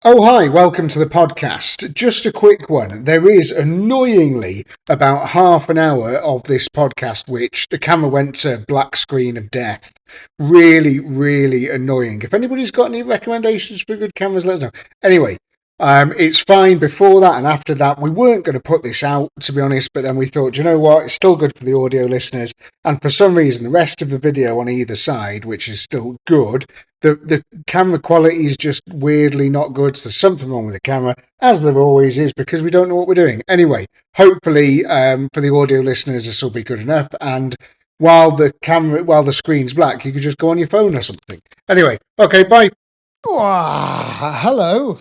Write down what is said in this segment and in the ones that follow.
Oh, hi, welcome to the podcast. Just a quick one. There is annoyingly about half an hour of this podcast which the camera went to black screen of death. Really, really annoying. If anybody's got any recommendations for good cameras, let us know. Anyway, it's fine before that and after that. We weren't going to put this out, to be honest, but then we thought, you know what, it's still good for the audio listeners. And for some reason, the rest of the video on either side, which is still good, the camera quality is just weirdly not good. So there's something wrong with the camera, as there always is, because we don't know what we're doing. Anyway, hopefully for the audio listeners, this will be good enough. And while the screen's black, you could just go on your phone or something. Anyway, okay, bye. Hello.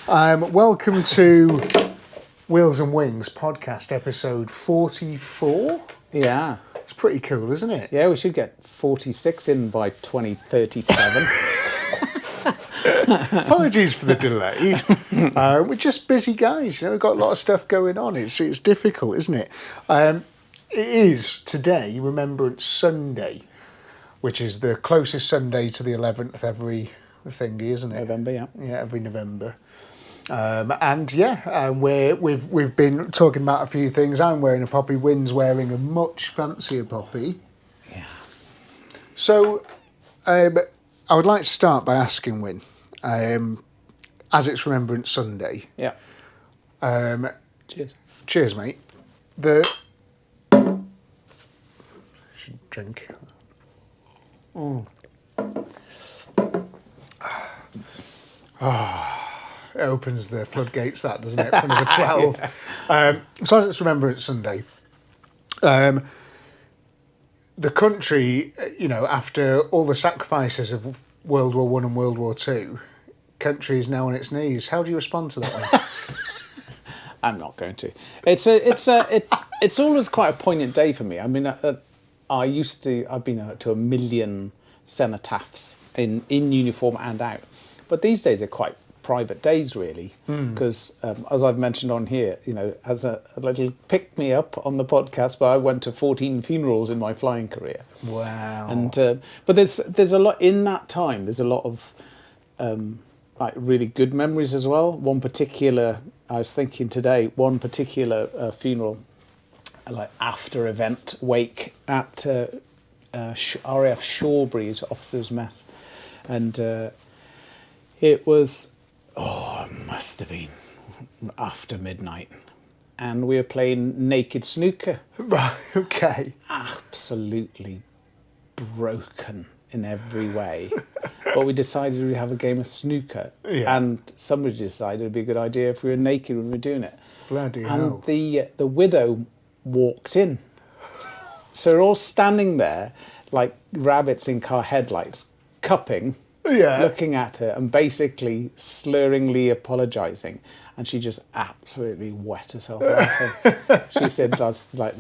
Welcome to Wheels and Wings podcast episode 44. Yeah. It's pretty cool, isn't it? Yeah, we should get 46 in by 2037. Apologies for the delay. We're just busy guys, we've got a lot of stuff going on. It's difficult, isn't it? It is today Remembrance Sunday, which is the closest Sunday to the 11th every thingy, isn't it? November, yeah. Yeah, every November. We've been talking about a few things. I'm wearing a poppy. Wynne's wearing a much fancier poppy. Yeah. So, I would like to start by asking Wynne, as it's Remembrance Sunday. Yeah. Cheers. Cheers, mate. Should drink. It opens the floodgates, that, doesn't it, for number 12. Yeah. So as it's Remembrance Sunday, the country, after all the sacrifices of World War I and World War II, country is now on its knees. How do you respond to that one? I'm not going to. It's always quite a poignant day for me. I mean, I've been to a million cenotaphs in uniform and out, but these days are quite private days, really, because as I've mentioned on here, as a little pick me up on the podcast, but I went to 14 funerals in my flying career. Wow. And but there's a lot in that time. There's a lot of like really good memories as well. One particular, I was thinking today, one particular funeral, like after event wake at RAF Shawbury's officers' mess, and it was. Oh, it must have been after midnight. And we were playing naked snooker. Right, okay. Absolutely broken in every way. But we decided we'd have a game of snooker. Yeah. And somebody decided it'd be a good idea if we were naked when we were doing it. Bloody hell. And the widow walked in. So we're all standing there like rabbits in car headlights, cupping. Yeah. Looking at her and basically slurringly apologising, and she just absolutely wet herself laughing. She said that's like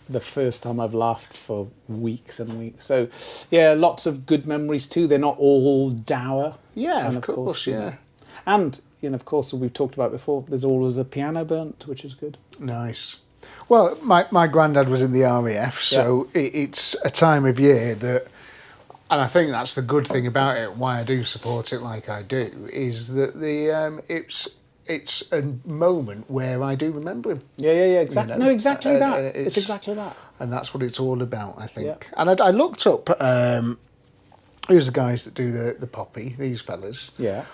the first time I've laughed for weeks and weeks. So yeah, lots of good memories too. They're not all dour. Yeah, and of course, yeah. And of course, as we've talked about before, there's always a piano burnt, which is good. Nice. Well, my granddad was in the RAF, so it's a time of year that. And I think that's the good thing about it. Why I do support it like I do is that it's a moment where I do remember him. Yeah, exactly. No, exactly that. It's exactly that. And that's what it's all about, I think. Yeah. And I looked up who's the guys that do the poppy, these fellas. Yeah.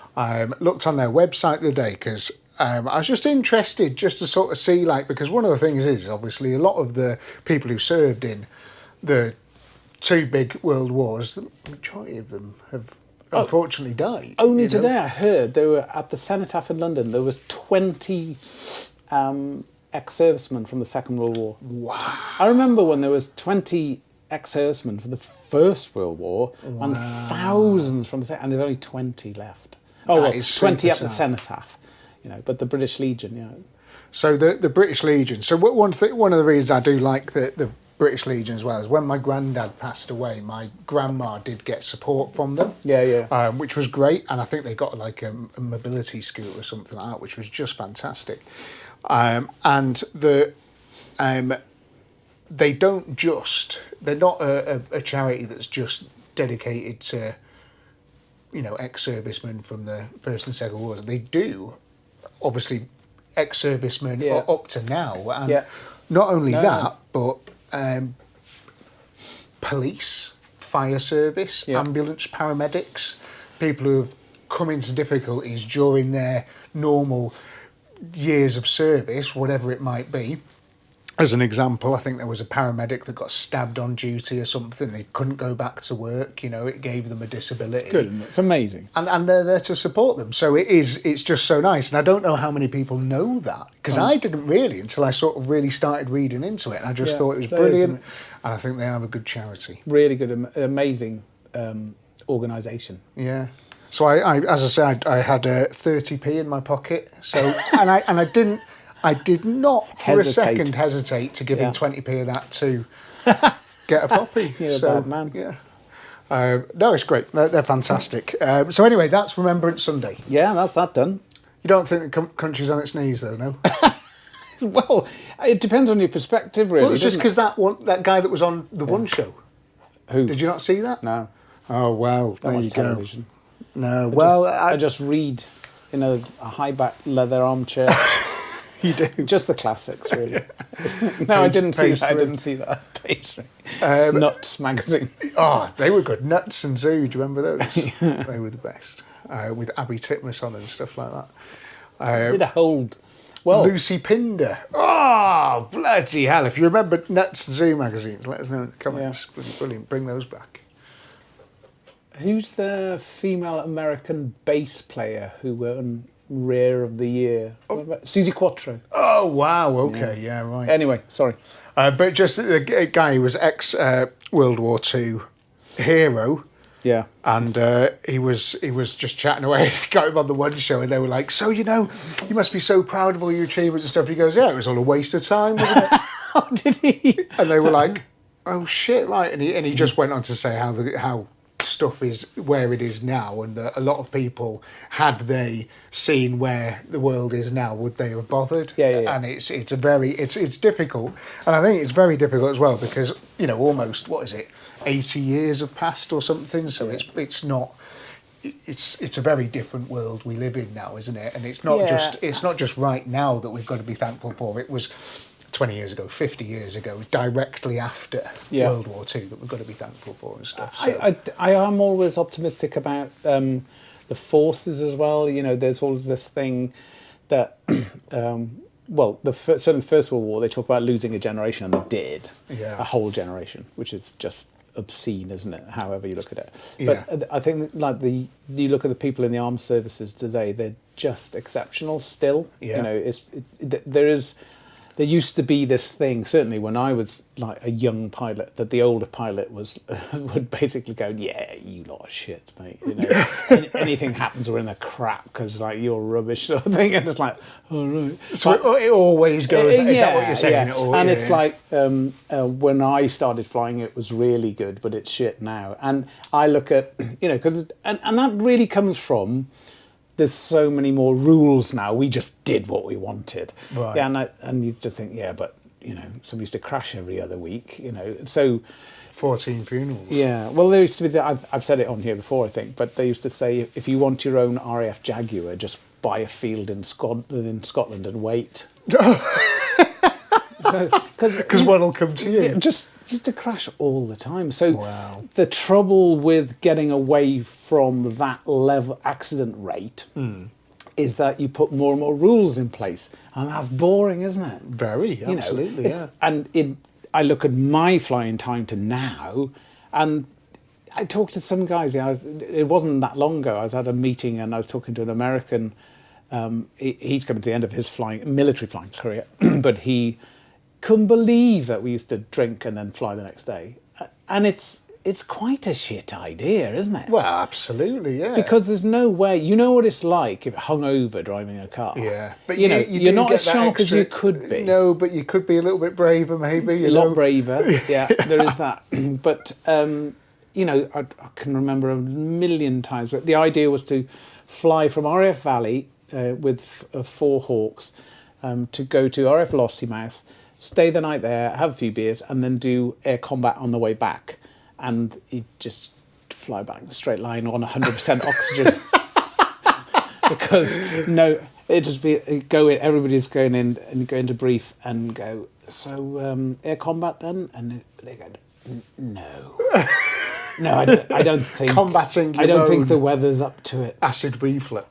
Looked on their website the other day because I was just interested just to sort of see, because one of the things is obviously a lot of the people who served in the two big world wars, the majority of them have unfortunately died. Only today I heard there were at the Cenotaph in London there was 20 ex-servicemen from the Second World War. Wow. I remember when there was 20 ex-servicemen for the First World War and thousands from the Second, and there's only 20 left. Oh, well, 20 at the Cenotaph, but the British Legion, So the British Legion. So one of the reasons I do like the British Legion as well is when my granddad passed away, my grandma did get support from them. Yeah. Which was great, and I think they got like a mobility scooter or something like that, which was just fantastic. And they don't they're not a charity that's just dedicated to ex-servicemen from the First and Second World War. They do, obviously, ex-servicemen up to now. And not only that, but police, fire service, ambulance paramedics, people who have come into difficulties during their normal years of service, whatever it might be. As an example, I think there was a paramedic that got stabbed on duty or something. They couldn't go back to work. It gave them a disability. It's good, isn't it? It's amazing. And they're there to support them. So it's just so nice. And I don't know how many people know that, because I didn't really until I sort of really started reading into it. And I just thought it was brilliant. And I think they have a good charity. Really good, amazing organisation. Yeah. So I as I said, I had 30p in my pocket. So and I did not for a second hesitate to give him 20p of that to get a poppy. You're a bad man. Yeah. No, it's great. They're fantastic. So anyway, that's Remembrance Sunday. Yeah, that's that done. You don't think the country's on its knees, though, no? Well, it depends on your perspective, really. Well, it's just because that guy that was on the One Show. Who? Did you not see that? No. Oh, well, there you television. Go. No, well... I just read in a high-back leather armchair. You do? Just the classics, really. No, I didn't see that. I didn't see that. Pastry. Nuts magazine. Oh, they were good. Nuts and Zoo, do you remember those? They were the best. With Abby Titmus on and stuff like that. Did a hold. Well, Lucy Pinder. Oh, bloody hell. If you remember Nuts and Zoo magazines, let us know in the comments. Yeah. Brilliant. Bring those back. Who's the female American bass player who won Rare of the Year? Susie Quattro. Oh, wow. Okay, yeah right. Anyway, sorry. But just the guy who was ex-World War II hero. Yeah. And he was just chatting away. Got him on the One Show, and they were like, "So you must be so proud of all your achievements and stuff." He goes, "Yeah, it was all a waste of time, wasn't it?" Oh, did he? And they were like, "Oh shit, right?" And he just went on to say how stuff is where it is now, and that a lot of people, had they seen where the world is now, would they have bothered? Yeah. And it's difficult, and I think it's very difficult as well because almost, what is it, 80 years have passed or something. So it's a very different world we live in now, isn't it? And it's not just right now that we've got to be thankful for. It was 20 years ago, 50 years ago, directly after World War II that we've got to be thankful for and stuff. So. I am always optimistic about the forces as well. There's always this thing that, certainly the First World War, they talk about losing a generation, and they did. Yeah. A whole generation, which is just obscene, isn't it? However you look at it. Yeah. But I think you look at the people in the armed services today, they're just exceptional still. Yeah. There used to be this thing, certainly when I was like a young pilot, that the older pilot would basically go, "Yeah, you lot of shit, mate. Anything happens, we're in the crap because you're rubbish," sort of thing. And it's like, "All right." So it always goes. Is that what you're saying? Yeah. It's like when I started flying, it was really good, but it's shit now. And I look at because and that really comes from. There's so many more rules now. We just did what we wanted. Right. Yeah, and you just think, but somebody used to crash every other week. So 14 funerals. Yeah. Well, there used to be. I've said it on here before, I think, but they used to say if you want your own RAF Jaguar, just buy a field in Scotland and wait. Because one will come to you. Yeah, just to crash all the time. So the trouble with getting away from that level accident rate is that you put more and more rules in place, and that's boring, isn't it? Very, absolutely, yeah. And I look at my flying time to now, and I talked to some guys. It wasn't that long ago. I was at a meeting, and I was talking to an American. He's coming to the end of his military flying career, but he couldn't believe that we used to drink and then fly the next day. And it's quite a shit idea, isn't it? Well, absolutely, yeah. Because there's no way, you know what it's like if hungover driving a car. Yeah. But you're not as sharp as you could be. No, but you could be a little bit braver, maybe. A lot braver, yeah, there is that. But, I can remember a million times. The idea was to fly from RAF Valley with 4 Hawks to go to RAF Lossiemouth, stay the night there, have a few beers, and then do air combat on the way back. And you just fly back in a straight line on 100% oxygen. Because it'd just be everybody's going in and go into brief and go, so air combat then? And they go, no. No, I don't think... Combating I don't think the weather's up to it. Acid reflux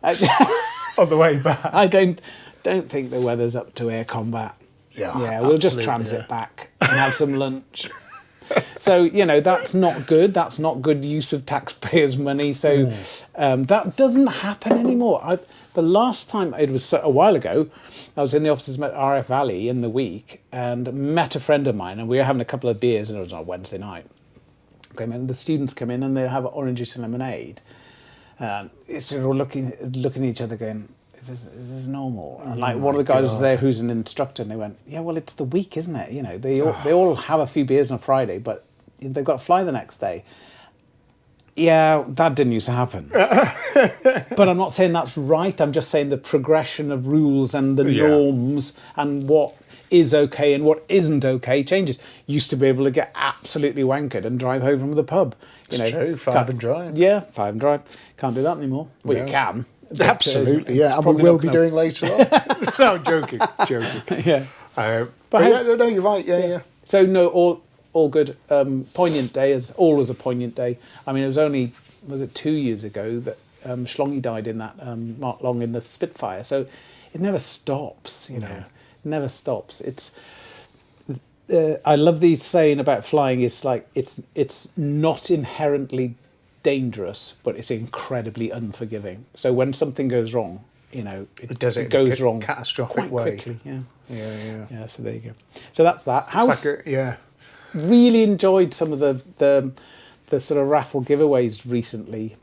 on the way back. I don't think the weather's up to air combat. Yeah, we'll just transit back and have some lunch. So, that's not good. That's not good use of taxpayers' money. So that doesn't happen anymore. The last time, it was a while ago, I was in the offices at RF Valley in the week and met a friend of mine, and we were having a couple of beers, and it was on a Wednesday night. And the students come in and they have orange juice and lemonade. It's all looking at each other going, is this normal? And like one of the guys was there who's an instructor, and they went, yeah, well, it's the week, isn't it? They all have a few beers on a Friday, but they've got to fly the next day. Yeah, that didn't used to happen. But I'm not saying that's right. I'm just saying the progression of rules and the norms and what is okay and what isn't okay changes. Used to be able to get absolutely wankered and drive home from the pub. It's true, 5 and drive. Yeah, 5 and drive. Can't do that anymore. Well, you can. But, absolutely, yeah. And we will be doing later on. No, I'm joking. Yeah. No, you're right. Yeah. So no, all good. Poignant day, is always a poignant day. I mean, it was only 2 years ago that Schlongy died in that Mark Long in the Spitfire. So it never stops. Never stops. It's. I love the saying about flying. It's like it's not inherently dangerous, but it's incredibly unforgiving. So when something goes wrong, it goes wrong catastrophic way. Quickly. Yeah. So there you go. So that's that. Yeah. Really enjoyed some of the sort of raffle giveaways recently.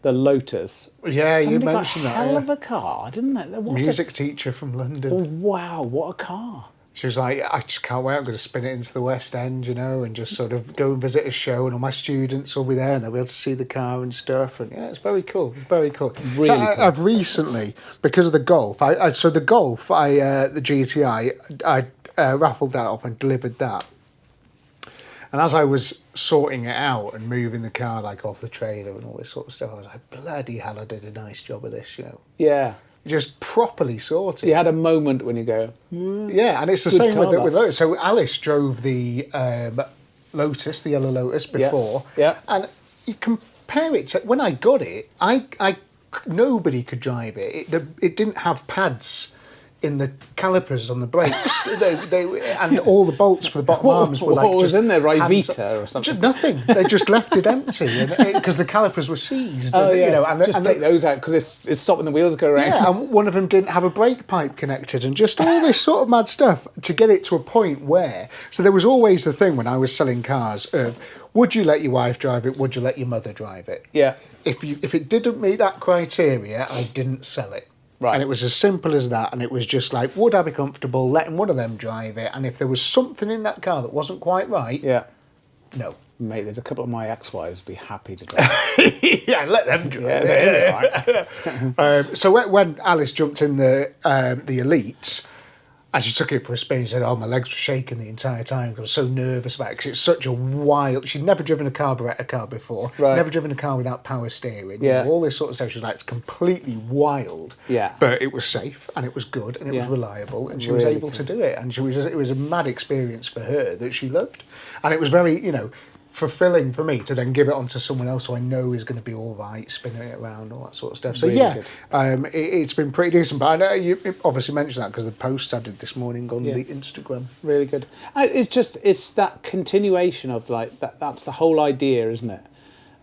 The Lotus. Yeah, Somebody you got mentioned that. Hell of a car, didn't they? Music teacher from London. Oh, wow, what a car! She was like, I just can't wait. I'm going to spin it into the West End, and just sort of go and visit a show, and all my students will be there, and they'll be able to see the car and stuff. And yeah, it's very cool. Very cool. Really so cool. I've recently, because of the Golf, the GTI, I raffled that off and delivered that. And as I was sorting it out and moving the car off the trailer and all this sort of stuff, I was like, bloody hell, I did a nice job of this, Yeah. Just properly sorted. You had a moment when you go, yeah, and it's the same with Lotus. So Alice drove the Lotus, the yellow Lotus, before. Yeah. And you compare it to when I got it, nobody could drive it. It didn't have pads in the calipers on the brakes, and all the bolts for the bottom arms were what was in there, Rivita or something? Just nothing. They just left it empty because the calipers were seized. And take those out because it's stopping the wheels go around. Yeah, and one of them didn't have a brake pipe connected, and just all this sort of mad stuff to get it to a point where. So there was always the thing when I was selling cars of, would you let your wife drive it? Would you let your mother drive it? Yeah. If it didn't meet that criteria, I didn't sell it. Right. And it was as simple as that, and it was just like, would I be comfortable letting one of them drive it? And if there was something in that car that wasn't quite right, no. Mate, there's a couple of my ex-wives be happy to drive. Yeah, let them drive it. Right. So when Alice jumped in the Elites, and she took it for a spin, she said, my legs were shaking the entire time. I was so nervous about it because it's such a wild... She'd never driven a carburettor car before. Right. Never driven a car without power steering. Yeah. All this sort of stuff. She was like, it's completely wild. Yeah. But it was safe, and it was good, and it was reliable, and she was Really able to do it. And it was a mad experience for her that she loved. And it was very, fulfilling for me to then give it on to someone else who I know is going to be all right, spinning it around, all that sort of stuff. So really it's been pretty decent. But I know you obviously mentioned that because the post I did this morning on the Instagram. Really good. It's that continuation of that's the whole idea, isn't it?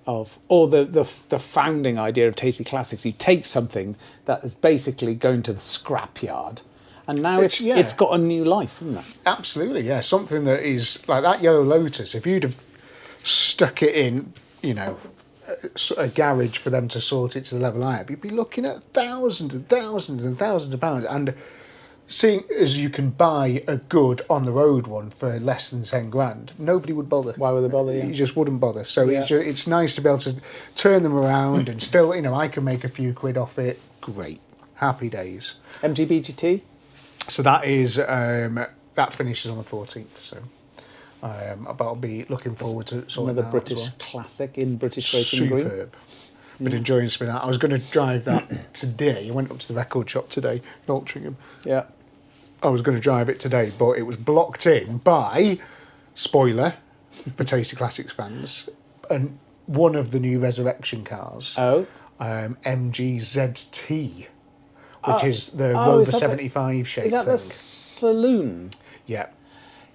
Or the founding idea of Tasty Classics. You take something that is basically going to the scrapyard, and now it's got a new life, isn't it? Absolutely, yeah. Something that is like that yellow Lotus. If you'd have stuck it in, a garage for them to sort it to the level I have, you'd be looking at thousands and thousands and thousands of pounds. And seeing as you can buy a good on the road one for less than 10 grand, nobody would bother. Why would they bother? Yeah. You just wouldn't bother. So it's nice to be able to turn them around and still, I can make a few quid off it. Great, happy days. MGBGT. So that is that finishes on the 14th. So But I'll be looking forward to sorting Another that out British as well. classic in British racing green. Superb. Been enjoying spinning out. I was going to drive that today. I went up to the record shop today in Altrincham. Yeah. I was going to drive it today, but it was blocked in by, spoiler, for Tasty Classics fans, and one of the new Resurrection cars, Oh. MGZT, which is the Rover 75 shape Is that thing. the saloon? Yeah.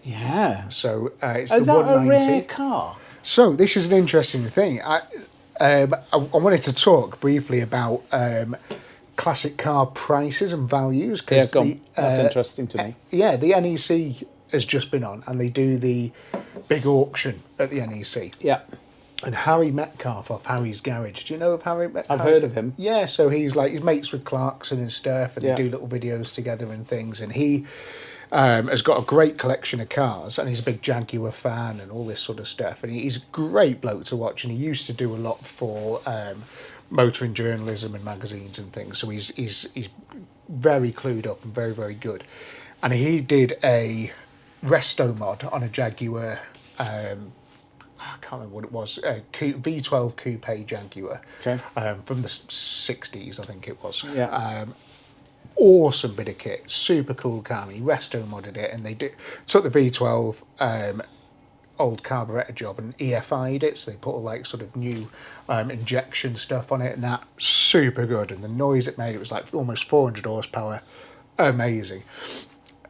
Yeah. So it's Is the that a 190. rare car? So this is an interesting thing. I wanted to talk briefly about classic car prices and values. Yeah, go on. That's interesting to me. Yeah, the NEC has just been on, and they do the big auction at the NEC. Yeah. And Harry Metcalf off Harry's Garage. Do you know of Harry Metcalf? I've heard of him. Yeah, so he's mates with Clarkson and stuff, and Yeah. they do little videos together and things. And he has got a great collection of cars, and he's a big Jaguar fan and all this sort of stuff. And he's a great bloke to watch, and he used to do a lot for motoring journalism and magazines and things. So he's very clued up and very, very good. And he did a resto mod on a Jaguar. I can't remember what it was. V12 coupe Jaguar. Okay. From the 60s, I think it was. Yeah. Awesome bit of kit, super cool car. He resto modded it, and they took the V12 old carburettor job and EFI'd it, so they put all sort of new injection stuff on it, and that super good. And the noise it made, it was almost 400 horsepower, amazing.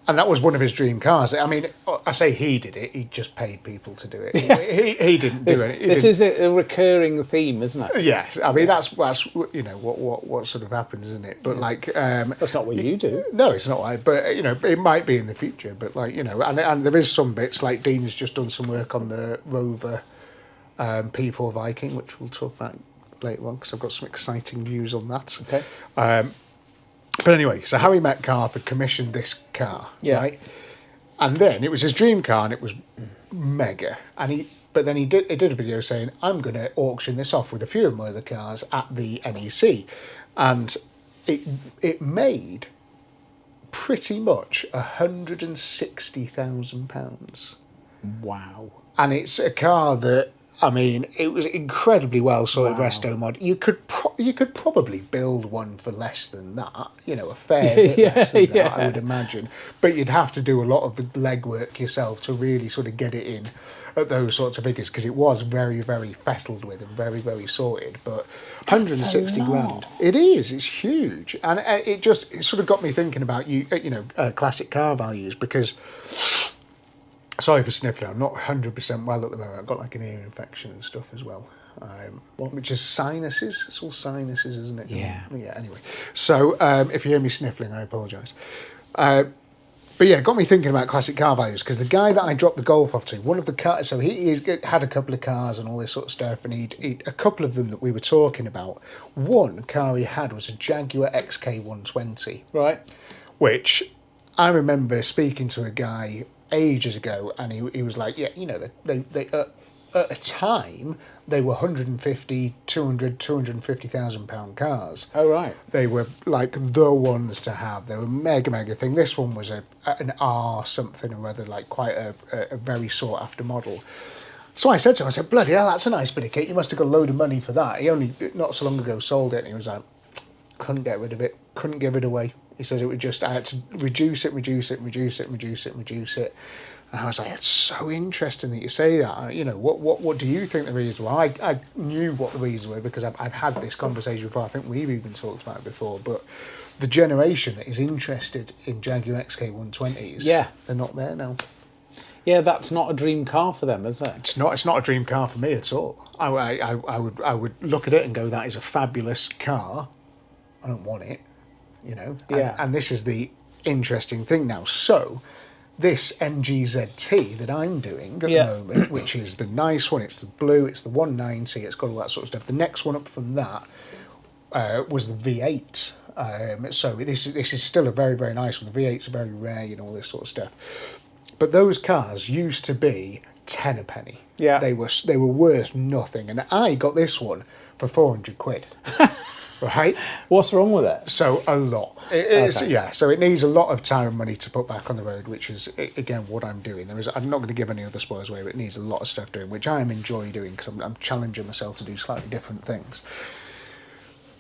And that was one of his dream cars. I mean, I say he did it; he just paid people to do it. Yeah. He didn't do it. This is a recurring theme, isn't it? Yes, I mean that's what sort of happens, isn't it? But That's not what you do. No, it's not like. But it might be in the future. But and there is some bits like Dean's just done some work on the Rover P4 Viking, which we'll talk about later on because I've got some exciting news on that. Okay. But anyway, so Harry Metcalf had commissioned this car, Yeah. right? And then it was his dream car, and it was mega. And he did a video saying, "I'm going to auction this off with a few of my other cars at the NEC," and it made pretty much £160,000. Wow. And it's a car that, I mean, it was incredibly well sorted resto mod. You could probably build one for less than that, a fair bit less than that, I would imagine. But you'd have to do a lot of the legwork yourself to really sort of get it in at those sorts of figures, because it was very, very fettled with and very, very sorted. But 160 grand, it is. It's huge, and it sort of got me thinking about classic car values, because. Sorry for sniffling. I'm not 100% well at the moment. I've got an ear infection and stuff as well, which is sinuses. It's all sinuses, isn't it? Yeah. Yeah. Anyway, so if you hear me sniffling, I apologise. But yeah, it got me thinking about classic car values, because the guy that I dropped the Golf off to, one of the cars, so he had a couple of cars and all this sort of stuff, and he'd a couple of them that we were talking about. One car he had was a Jaguar XK120, Right. which I remember speaking to a guy ages ago, and he was like, yeah, they at a time they were 150, 200, 250,000 pound cars. Oh, right. They were the ones to have. They were mega thing. This one was an R something or other, quite a very sought after model. So I said to him, bloody hell, that's a nice bit of kit. You must have got a load of money for that. He only not so long ago sold it, and he was like, couldn't get rid of it, couldn't give it away. He says it would just, I had to reduce it. And I was like, it's so interesting that you say that. What do you think the reasons were? I knew what the reasons were, because I've had this conversation before. I think we've even talked about it before. But the generation that is interested in Jaguar XK120s, they're not there now. Yeah, that's not a dream car for them, is it? It's not a dream car for me at all. I would look at it and go, that is a fabulous car. I don't want it. And this is the interesting thing now. So this MGZT that I'm doing at the moment, which is the nice one, it's the blue, it's the 190, it's got all that sort of stuff. The next one up from that was the V8. So this is still a very, very nice one. The V8s are very rare, all this sort of stuff. But those cars used to be 10 a penny. Yeah. They were worth nothing, and I got this one for 400 quid. right? What's wrong with it? So a lot. It's, Okay. yeah, so it needs a lot of time and money to put back on the road, which is, again, what I'm doing. I'm not going to give any other spoilers away, but it needs a lot of stuff doing, which I enjoy doing because I'm challenging myself to do slightly different things.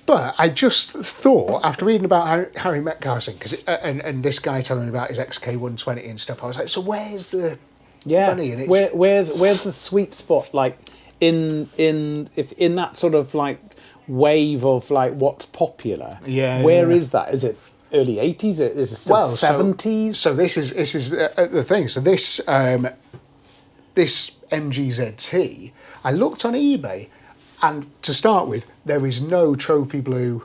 But I just thought, after reading about how Harry Metcalf's thing, and this guy telling me about his XK120 and stuff, I was like, so where's the money? And it's, where's the sweet spot? Like in that sort of like wave of like what's popular. Where is that? Is it early 80s? Is it still 70s? So this is the thing. So this MGZT, I looked on eBay, and to start with, there is no trophy blue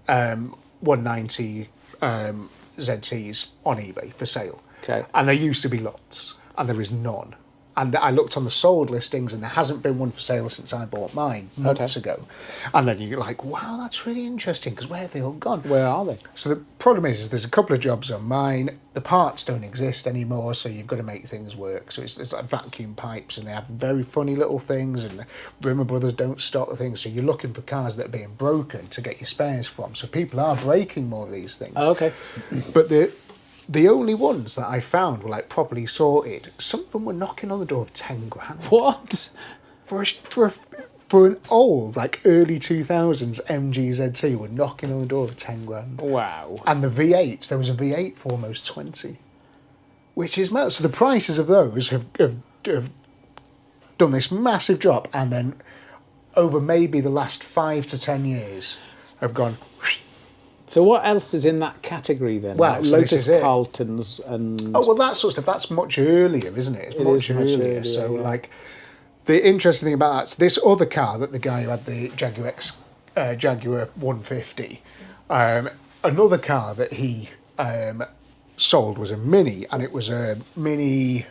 190 ZTs on eBay for sale. Okay. And there used to be lots, and there is none. And I looked on the sold listings, and there hasn't been one for sale since I bought mine months ago. And then you're like, wow, that's really interesting, because where have they all gone? Where are they? So the problem is there's a couple of jobs on mine. The parts don't exist anymore, so you've got to make things work. So it's like vacuum pipes, and they have very funny little things, and Rimmer Brothers don't stock the things. So you're looking for cars that are being broken to get your spares from. So people are breaking more of these things. Oh, okay. But the only ones that I found were like properly sorted. Some of them were knocking on the door of 10 grand. What? For an old, like early 2000s MGZT, were knocking on the door of 10 grand. Wow. And the V8s, there was a V8 for almost 20, which is mad. So the prices of those have done this massive drop, and then over maybe the last 5 to 10 years have gone. So what else is in that category then? Well, like so Lotus this is it. Carltons and... Oh, well, that sort of stuff, that's much earlier, isn't it? It's much earlier. earlier, So, yeah. like, the interesting thing about that's this other car that the guy who had the Jaguar 150, another car that he sold was a Mini, and it was a Mini,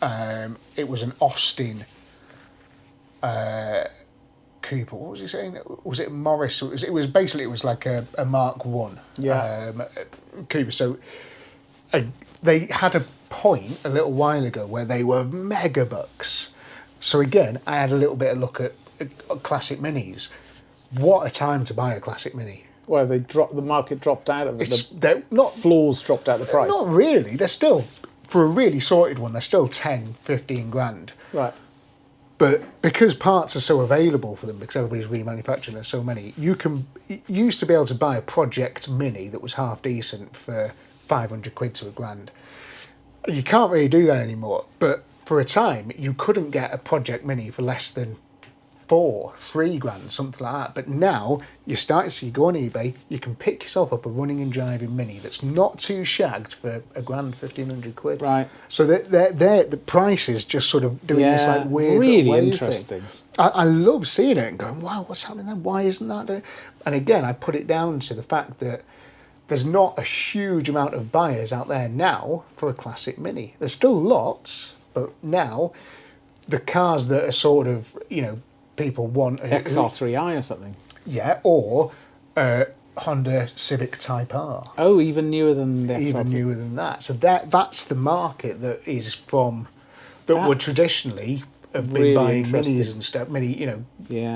it was an Austin Cooper. What was he saying? Was it Morris? It was like a Mark 1 Cooper. So they had a point a little while ago where they were mega bucks. So again, I had a little bit of look at classic Minis. What a time to buy a classic Mini. Well, the market dropped out of it. They're not Floors dropped out the price. Not really. They're still, for a really sorted one, they're still 10, 15 grand. Right. But because parts are so available for them, because everybody's remanufacturing, there's so many, you used to be able to buy a Project Mini that was half decent for 500 quid to £1,000. You can't really do that anymore. But for a time, you couldn't get a Project Mini for less than 3 grand, something like that. But now you're starting to see, you go on eBay, you can pick yourself up a running and driving Mini that's not too shagged for £1,000, 1,500 quid. Right. So the price is just sort of doing this like weird really wave interesting. thing. I love seeing it and going, wow, what's happening there? Why isn't that? And again, I put it down to the fact that there's not a huge amount of buyers out there now for a classic Mini. There's still lots, but now the cars that are sort of, people want XR3i or something. Yeah, or Honda Civic Type R. Oh, even newer than the XR3. Even newer than that. So that's the market that is from that would traditionally have been really buying interesting. Minis and stuff.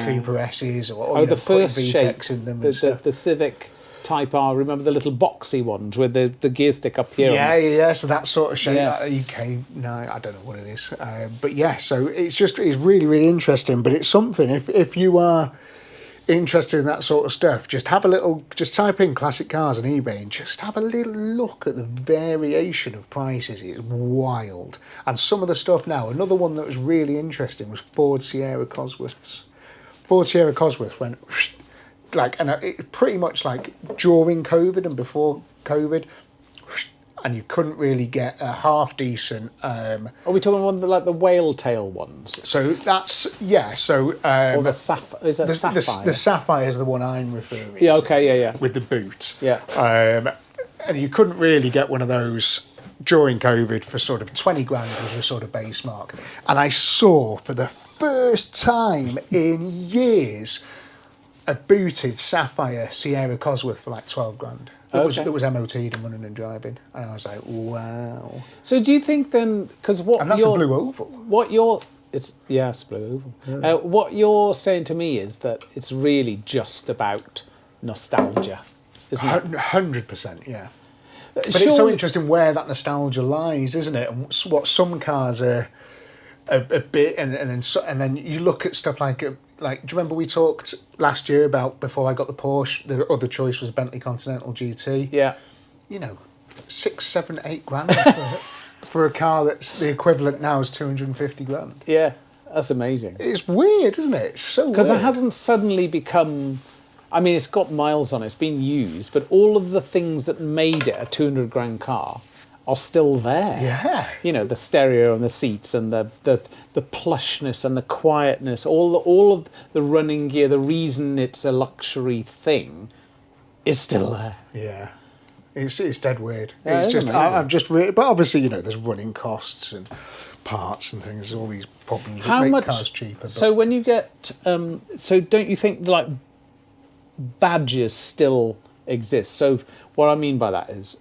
Cooper S's or the first shape, VTECs in them and stuff. the Civic Type R. Remember the little boxy ones with the gear stick up here? Yeah. So that sort of shape. Yeah. No, I don't know what it is. But yeah, so it's really, really interesting. But it's something, if you are interested in that sort of stuff, just type in classic cars on eBay and just have a little look at the variation of prices. It's wild. And some of the stuff now, another one that was really interesting was Ford Sierra Cosworths. Ford Sierra Cosworth went it pretty much like during COVID and before COVID, and you couldn't really get a half decent. Are we talking about like the whale tail ones? So that's So or the sapphire? Is that sapphire? The sapphire is the one I'm referring. Yeah. to, Okay. Yeah. With the boot. Yeah. And you couldn't really get one of those during COVID for sort of 20 grand was your sort of base mark. And I saw for the first time in years a booted sapphire Sierra Cosworth for like 12 grand. That was MOT'd and running and driving. And I was like, wow. So do you think then, because And that's a blue oval. What you're it's blue oval. What you're saying to me is that it's really just about nostalgia, isn't it? 100%, yeah. But it's so interesting where that nostalgia lies, isn't it? And what some cars are a bit, and then you look at stuff like do you remember we talked last year about before I got the Porsche, the other choice was Bentley Continental GT. Yeah. 6, 7, 8 grand for a car that's the equivalent now is 250 grand. Yeah, that's amazing. It's weird, isn't it? It's so weird. Because it hasn't suddenly become... I mean, it's got miles on it, it's been used, but all of the things that made it a 200 grand car are still there. Yeah. The stereo and the seats and the plushness and the quietness, all of the running gear, the reason it's a luxury thing is still there. Yeah. It's dead weird. Yeah, it's just amazing. I'm just but obviously there's running costs and parts and things. There's all these problems that make cars cheaper. But... So when you get so don't you think like badges still exist? So what I mean by that is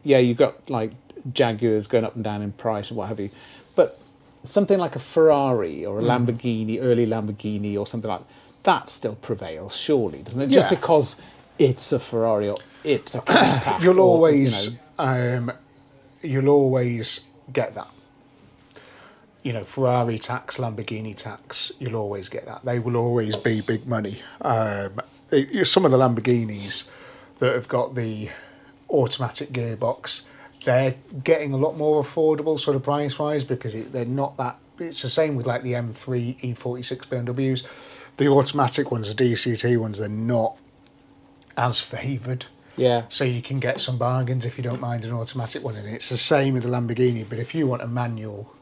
you've got like Jaguars going up and down in price and what have you, but something like a Ferrari or a Lamborghini, early Lamborghini or something like that still prevails, surely, doesn't it? Just because it's a Ferrari or it's a Countach. You'll always get that. Ferrari tax, Lamborghini tax, you'll always get that. They will always be big money. Some of the Lamborghinis that have got the automatic gearbox, they're getting a lot more affordable sort of price-wise because they're not that... It's the same with like the M3 E46 BMWs. The automatic ones, the DCT ones, they're not as favoured. Yeah. So you can get some bargains if you don't mind an automatic one. And it's the same with the Lamborghini, but if you want a manual...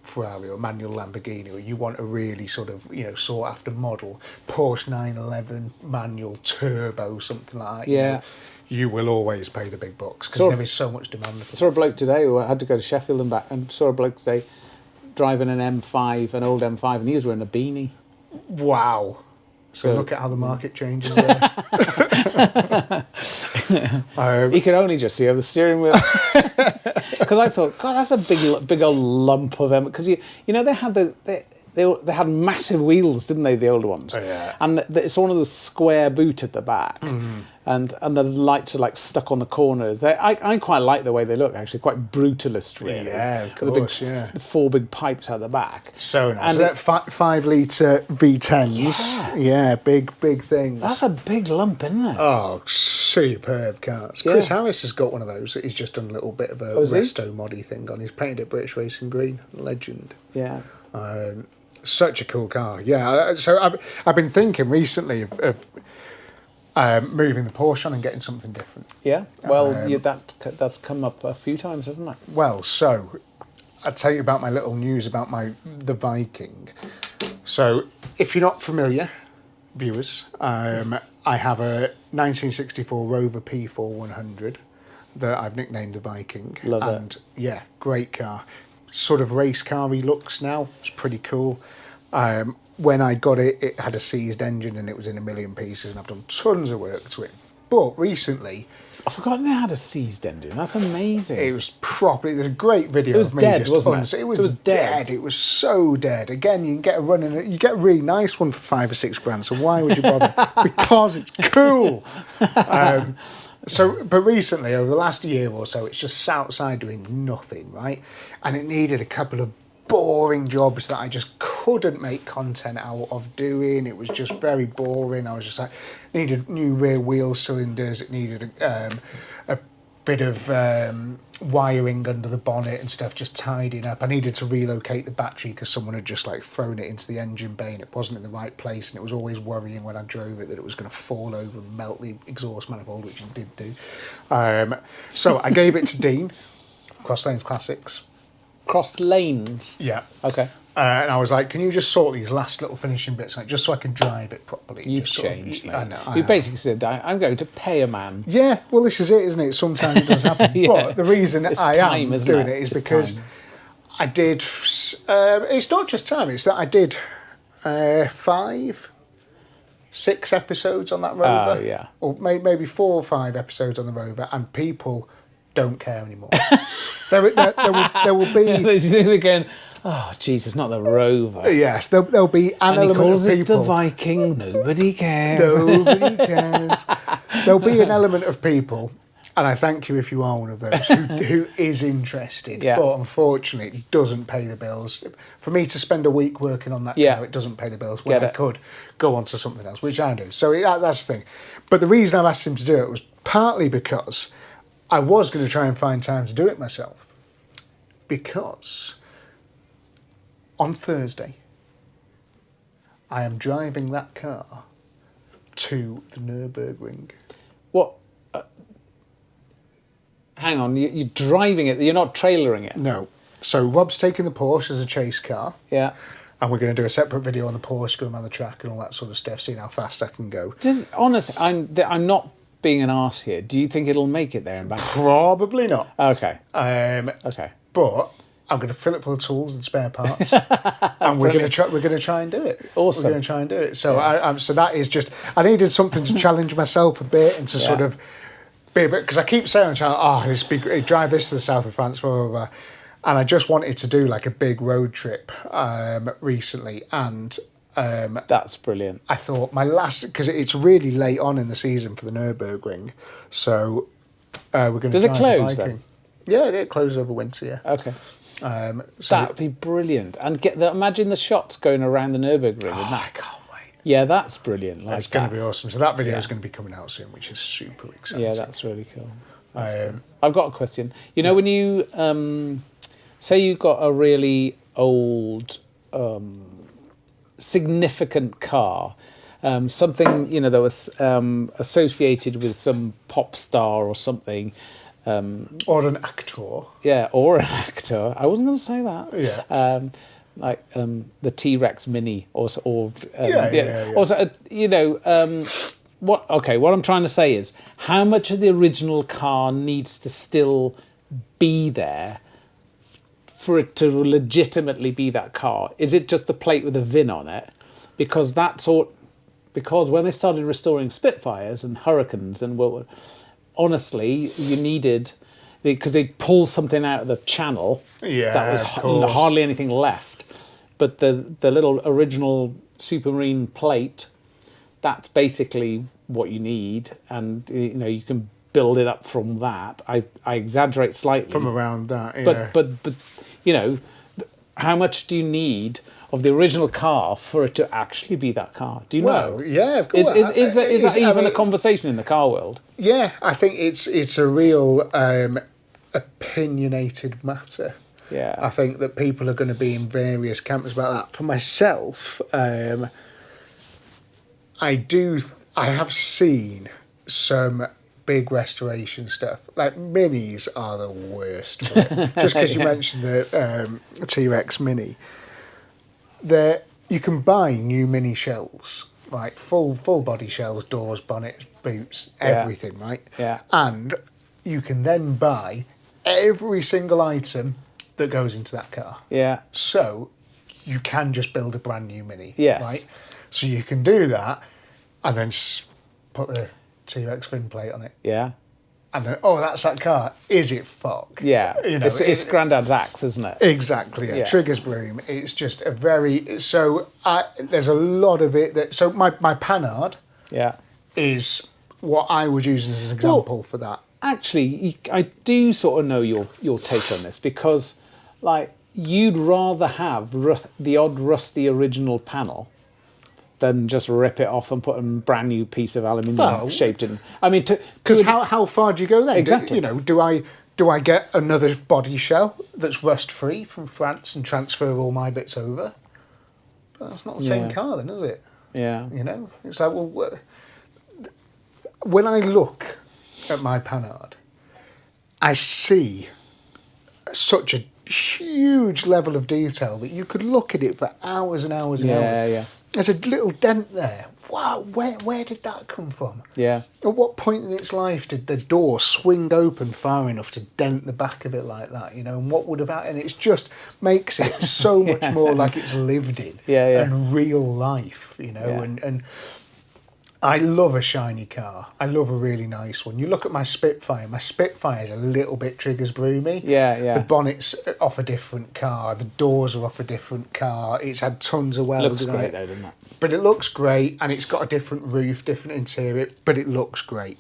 Ferrari or manual Lamborghini, or you want a really sort of, sought after model, Porsche 911 manual turbo, something like that, you will always pay the big bucks because there is so much demand for it. Saw a bloke today who had to go to Sheffield and back, and saw a bloke today driving an M5, an old M5, and he was wearing a beanie. Wow. So look at how the market changes there. You could only just see over the steering wheel. Because I thought, God, that's a big old lump of them. Because they had they had massive wheels, didn't they? The older ones. Oh, yeah. And it's one of those square boot at the back, and the lights are like stuck on the corners. I quite like the way they look. Actually, quite brutalist, really. Yeah, of course. The 4 big pipes at the back. So nice. And 5 litre V10s. Yeah, big things. That's a big lump, isn't it? Oh, superb cars. Chris Harris has got one of those. He's just done a little bit of a resto moddy thing on. He's painted it British Racing Green. Legend. Yeah. Such a cool car. Yeah. So I've been thinking recently of moving the Porsche on and getting something different. Yeah. Well, that's come up a few times, hasn't it? Well, so I'll tell you about my little news about the Viking. So if you're not familiar, viewers, I have a 1964 Rover P4100 that I've nicknamed the Viking. Love it. And yeah, great car. Sort of race car-y looks now. It's pretty cool. When I got it, it had a seized engine and it was in a million pieces, and I've done tons of work to it. But recently... I've forgotten it had a seized engine. That's amazing. It was properly... There's a great video. It was dead, wasn't it? It was dead. It was so dead. Again, you can get you get a really nice one for 5 or 6 grand, so why would you bother? Because it's cool. But recently, over the last year or so, it's just sat outside doing nothing, right? And it needed a couple of boring jobs that I just couldn't make content out of doing. It was just very boring. I was just like, needed new rear wheel cylinders. It needed a bit of wiring under the bonnet and stuff, just tidying up. I needed to relocate the battery because someone had just like thrown it into the engine bay and it wasn't in the right place, and it was always worrying when I drove it that it was going to fall over and melt the exhaust manifold, which it did do. So I gave it to Dean from Cross Lanes Classics. Cross Lanes? Yeah. Okay. And I was like, can you just sort these last little finishing bits out just so I can drive it properly? You've changed, mate. I know. You basically said, I'm going to pay a man. Yeah, well, this is it, isn't it? Sometimes it does happen. But the reason I am doing it is because I did... it's not just time, it's that I did 5, 6 episodes on that Rover. Oh, yeah. Or maybe 4 or 5 episodes on the Rover, and people don't care anymore. There will be. They're going, oh, Jesus, not the Rover. Yes, there'll be an And he element calls of it people. the Viking. Nobody cares. Nobody cares. There'll be an element of people, and I thank you if you are one of those who is interested. Yeah. But unfortunately, it doesn't pay the bills. For me to spend a week working on that car, it doesn't pay the bills. When I could go on to something else, which I do. So that's the thing. But the reason I've asked him to do it was partly because I was going to try and find time to do it myself. Because on Thursday, I am driving that car to the Nürburgring. What? Hang on, you're driving it, you're not trailering it? No. So Rob's taking the Porsche as a chase car. Yeah. And we're going to do a separate video on the Porsche, going around the track and all that sort of stuff, seeing how fast I can go. Honestly, I'm not being an arse here. Do you think it'll make it there and back? Probably not. Okay. Okay. But I'm going to fill it full of tools and spare parts, and we're going to try and do it. Awesome. We're going to try and do it. So so that is just. I needed something to challenge myself a bit and to sort of be a bit, because I keep saying, this be great, drive this to the south of France, blah blah blah, and I just wanted to do like a big road trip recently, and that's brilliant. I thought my last, because it's really late on in the season for the Nürburgring, so we're going to. Does it close then? Yeah, it closes over winter. Yeah. Okay. So That'd be brilliant, and imagine the shots going around the Nürburgring. I can't wait. Yeah, that's brilliant. It's going to be awesome. So that video is going to be coming out soon, which is super exciting. Yeah, that's really cool. I've got a question. You know, when you say you got a really old, significant car, something that was associated with some pop star or something. Or an actor. Yeah, or an actor. I wasn't going to say that. Yeah. Like the T-Rex Mini, or also, what I'm trying to say is, how much of the original car needs to still be there for it to legitimately be that car? Is it just the plate with a VIN on it? Because when they started restoring Spitfires and Hurricanes honestly, you needed, because they pulled something out of the channel that was hardly anything left. But the little original Supermarine plate, that's basically what you need, and you can build it up from that. I exaggerate slightly from around that. Yeah. But how much do you need of the original car for it to actually be that car? Do you know? Well, yeah, of course. Is that even a conversation in the car world? Yeah, I think it's a real opinionated matter. Yeah, I think that people are going to be in various camps about that. For myself, I have seen some big restoration stuff. Like minis are the worst. Just because you mentioned the T-Rex Mini, you can buy new mini shells, right? Full body shells, doors, bonnets, boots, everything, right? Yeah. And you can then buy every single item that goes into that car. Yeah. So you can just build a brand new Mini. Yes. Right? So you can do that and then put the T-Rex fin plate on it. Yeah. And then, that's that car. Is it fuck? Yeah. It's Grandad's axe, isn't it? Exactly. Yeah. Triggers broom. It's just a very... So there's a lot of it that... So my Panhard is what I was using as an example for that. Actually, I do sort of know your take on this, because you'd rather have the odd rusty original panel than just rip it off and put a brand new piece of aluminium shaped in. I mean, because how far do you go then? Exactly. Do I get another body shell that's rust free from France and transfer all my bits over? But that's not the same car then, is it? Yeah. It's like, well, when I look at my Panhard, I see such a huge level of detail that you could look at it for hours and hours and hours. Yeah. There's a little dent there. Wow, where did that come from? Yeah. At what point in its life did the door swing open far enough to dent the back of it like that? And what would have happened? And it just makes it so much more like it's lived in and real life. And I love a shiny car. I love a really nice one. You look at my Spitfire. My Spitfire is a little bit triggers broomy. Yeah. The bonnet's off a different car. The doors are off a different car. It's had tons of welding. Looks great though, doesn't it? But it looks great, and it's got a different roof, different interior, but it looks great.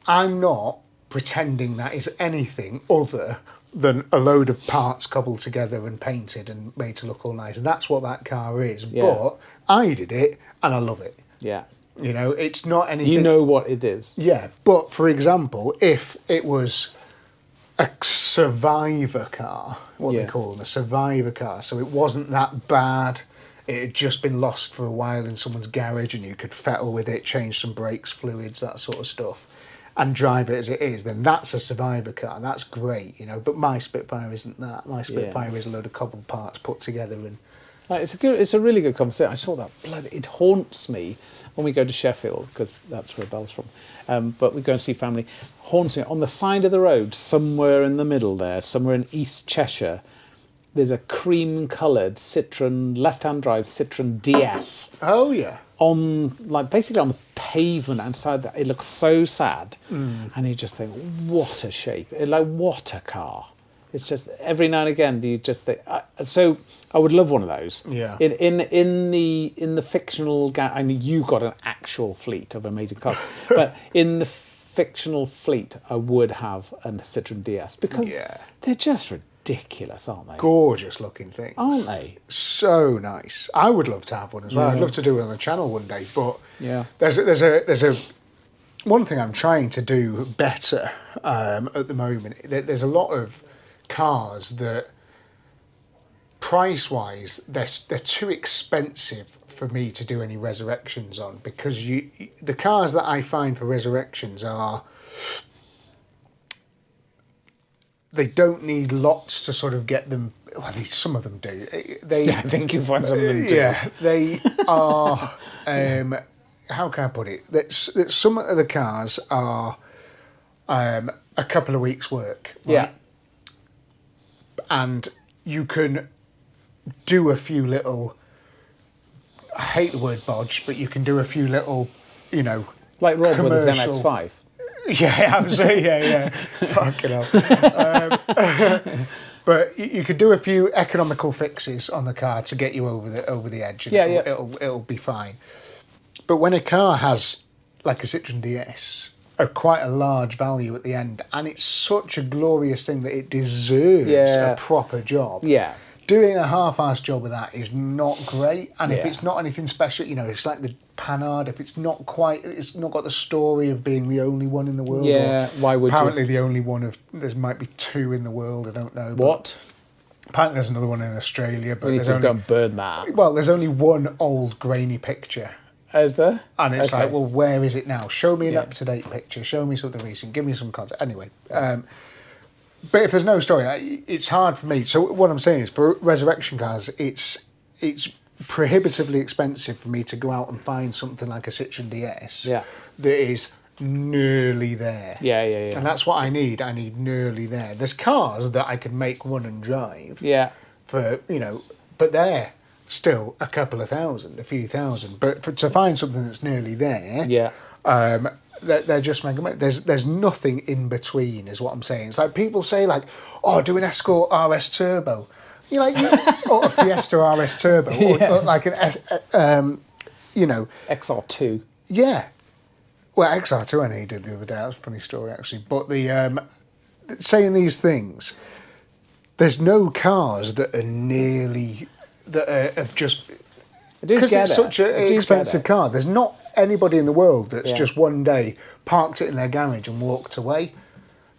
I'm not pretending that is anything other than a load of parts cobbled together and painted and made to look all nice. And that's what that car is. Yeah. But I did it, and I love it. Yeah. You know, it's not anything... You know what it is. Yeah, but for example, if it was a survivor car, what they call them, a survivor car, so it wasn't that bad, it had just been lost for a while in someone's garage and you could fettle with it, change some brakes, fluids, that sort of stuff, and drive it as it is, then that's a survivor car, and that's great, you know, but my Spitfire isn't that. My Spitfire is a load of cobbled parts put together and... It's a really good conversation. I saw that blood. It haunts me when we go to Sheffield, because that's where Belle's from. But we go and see family. Haunts me on the side of the road, somewhere in the middle there, somewhere in East Cheshire. There's a cream-coloured Citroen left-hand drive Citroen DS. Oh yeah. Basically on the pavement outside that. It looks so sad, and you just think, what a shape! What a car. It's just every now and again you just think. So I would love one of those. Yeah. In the fictional, I mean, you got an actual fleet of amazing cars, but in the fictional fleet, I would have a Citroen DS because they're just ridiculous, aren't they? Gorgeous looking things, aren't they? So nice. I would love to have one as well. I'd love to do it on the channel one day. But there's a one thing I'm trying to do better at the moment. There's a lot of cars that price-wise they're too expensive for me to do any resurrections on, because the cars that I find for resurrections they don't need lots to sort of get them. Well, some of them do. I think you find some of them do. Yeah, they are. How can I put it? That some of the cars are a couple of weeks' work. Right? Yeah. And you can do a few little, I hate the word bodge, but you can do a few little, you know, like Rob with his MX-5. Yeah, absolutely, yeah. Fucking hell. But you could do a few economical fixes on the car to get you over the edge. And it'll be fine. But when a car has, like a Citroen DS, quite a large value at the end, and it's such a glorious thing that it deserves a proper job. Yeah. Doing a half-assed job of that is not great, and if it's not anything special, you know, it's like the Panhard. If it's not got the story of being the only one in the world. Yeah, why would apparently the only one of there might be two in the world. I don't know. What? Apparently there's another one in Australia, but we need to go and burn that. Well, there's only one old grainy picture. Is there? And it's like, well, where is it now? Show me an up-to-date picture. Show me something recent. Give me some content. Anyway, but if there's no story, it's hard for me. So what I'm saying is, for resurrection cars, it's prohibitively expensive for me to go out and find something like a Citroen DS that is nearly there. Yeah. And that's what I need. I need nearly there. There's cars that I can make, run and drive. Yeah. For, you know, but they're still a couple of thousand, a few thousand. But to find something that's nearly there, they're just mega money. There's nothing in between, is what I'm saying. It's like people say, like, oh, do an Escort RS Turbo. You're like, or a Fiesta RS Turbo, or like an, you know, XR2. Yeah. Well, XR2 I needed the other day. That was a funny story, actually. But saying these things, there's no cars that are nearly have just, because it's such an expensive car. There's not anybody in the world that's just one day parked it in their garage and walked away.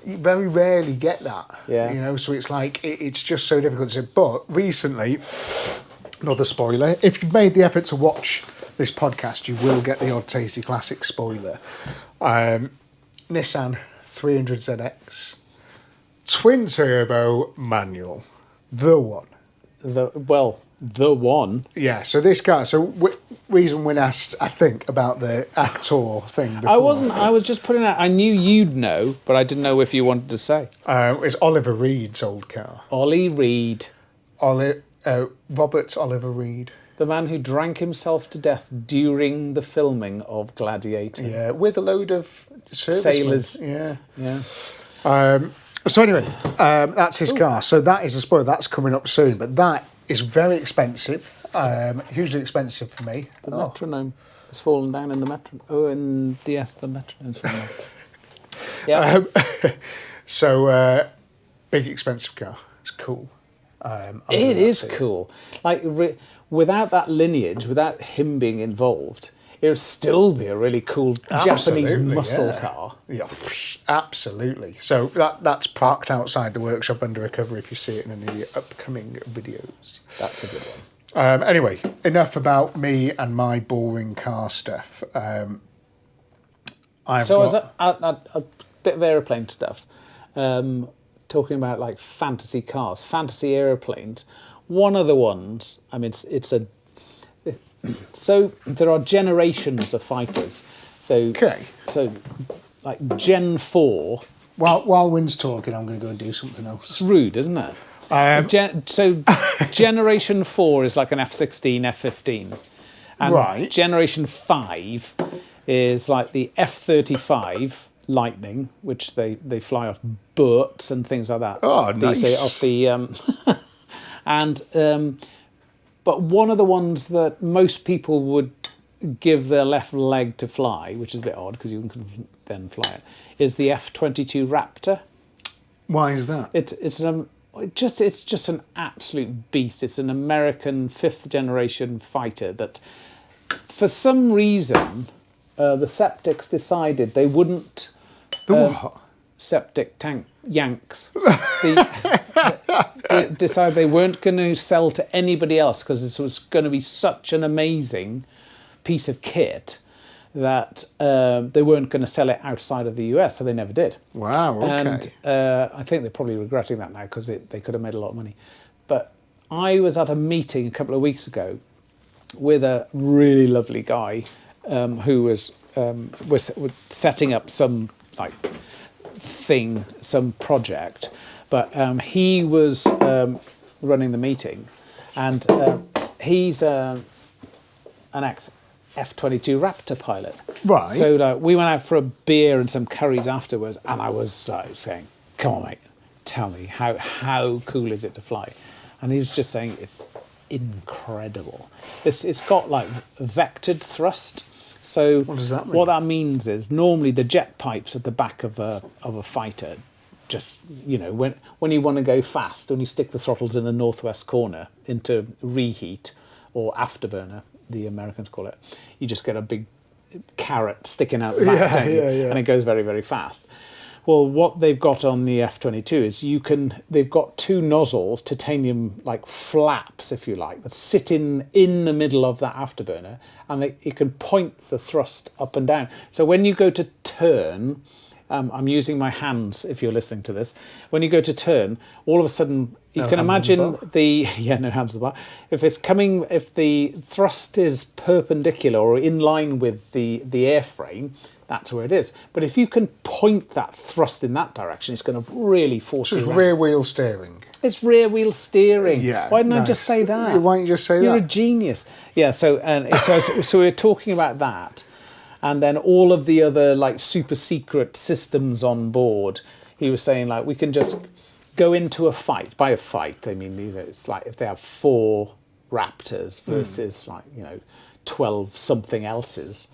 You very rarely get that. Yeah. You know, so it's like it's just so difficult to say. But recently, another spoiler, if you've made the effort to watch this podcast, you will get the Odd Tasty Classic spoiler. Nissan 300ZX twin turbo manual, the one. The one. Yeah, so this car, reason Wynne asked, I think, about the Actor thing before. I was just putting out, I knew you'd know, but I didn't know if you wanted to say. It's Oliver Reed's old car. Ollie Reed. Robert Oliver Reed. The man who drank himself to death during the filming of Gladiator. Yeah, with a load of Sailors. Yeah. Yeah. So anyway, that's his car. So that is a spoiler. That's coming up soon. But that is very expensive. Hugely expensive for me. The metronome has fallen down in the metronome. Oh, and yes, the metronome's fallen down. Yeah. So big expensive car. It's cool. It is cool. Like without that lineage, without him being involved, it would still be a really cool Japanese muscle car. Yeah, absolutely. So that's parked outside the workshop under a cover if you see it in any upcoming videos. That's a good one. Anyway, enough about me and my boring car stuff. A bit of aeroplane stuff. Talking about like fantasy cars, fantasy aeroplanes. One of the ones, I mean, so there are generations of fighters. So like Gen 4. While Wynne's talking, I'm going to go and do something else. It's rude, isn't it? So Generation 4 is like an F-16, F-15. And right. Generation 5 is like the F-35 Lightning, which they fly off butts and things like that. Oh, nice. But one of the ones that most people would give their left leg to fly, which is a bit odd because you can then fly it, is the F-22 Raptor. Why is that? It's just an absolute beast. It's an American 5th generation fighter that, for some reason, the Septics decided they wouldn't. The what? Septic tank Yanks. Decided they weren't going to sell to anybody else because this was going to be such an amazing piece of kit that they weren't going to sell it outside of the US, so they never did. Wow, okay. And I think they're probably regretting that now because they could have made a lot of money. But I was at a meeting a couple of weeks ago with a really lovely guy who was setting up some some project, but he was running the meeting, and he's an ex F-22 Raptor pilot. Right. So we went out for a beer and some curries afterwards, and I was saying, "Come on, mate, tell me how cool is it to fly?" And he was just saying it's incredible. It's got like vectored thrust. So what does that mean? What that means is normally the jet pipes at the back of a fighter, just when you want to go fast, when you stick the throttles in the northwest corner into reheat or afterburner, the Americans call it, you just get a big carrot sticking out the back, and it goes very, very fast. Well, what they've got on the F-22 is they've got two nozzles, titanium like flaps, if you like, that sit in the middle of that afterburner, and you can point the thrust up and down. So when you go to turn, I'm using my hands if you're listening to this, when you go to turn, all of a sudden you can imagine no hands on the bar. If the thrust is perpendicular or in line with the airframe, that's where it is. But if you can point that thrust in that direction, it's going to really force it. It's rear wheel steering. It's rear wheel steering. Yeah. Why didn't I just say that? Why don't you just say that? You're a genius. Yeah. So we're talking about that, and then all of the other like super secret systems on board. He was saying like we can just go into a fight. By a fight, I mean it's like if they have 4 Raptors versus 12 something else's.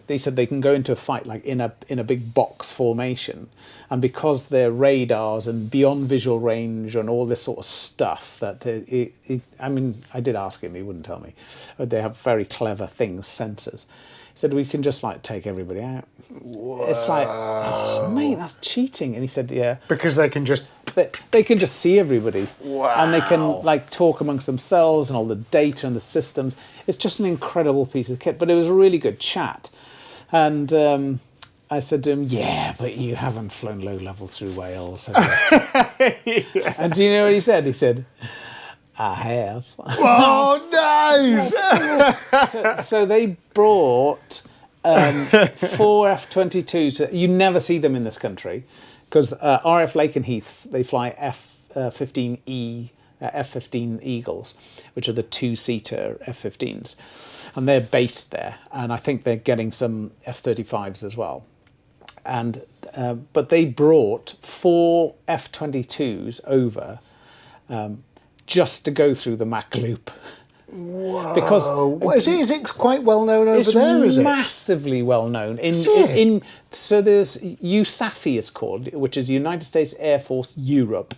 They said they can go into a fight like in a big box formation, and because their radars and beyond visual range and all this sort of stuff that I did ask him, he wouldn't tell me. They have very clever things, sensors. He said we can just like take everybody out. Whoa. It's like, oh mate, that's cheating. And he said, yeah, because they can just see everybody. Wow. And they can like talk amongst themselves and all the data and the systems. It's just an incredible piece of kit. But it was a really good chat. And I said to him, yeah, but you haven't flown low level through Wales. Yeah. And do you know what he said? He said, I have. Oh, nice! So they brought 4 F-22s. You never see them in this country because RF Lakenheath, they fly F-15E F-15 Eagles, which are the two-seater F-15s. And they're based there. And I think they're getting some F-35s as well. And but they brought 4 F-22s over just to go through the Mach Loop. Whoa. Because is it quite well known over there, is it? It's massively well known. So there's USAFE, it's called, which is United States Air Force Europe.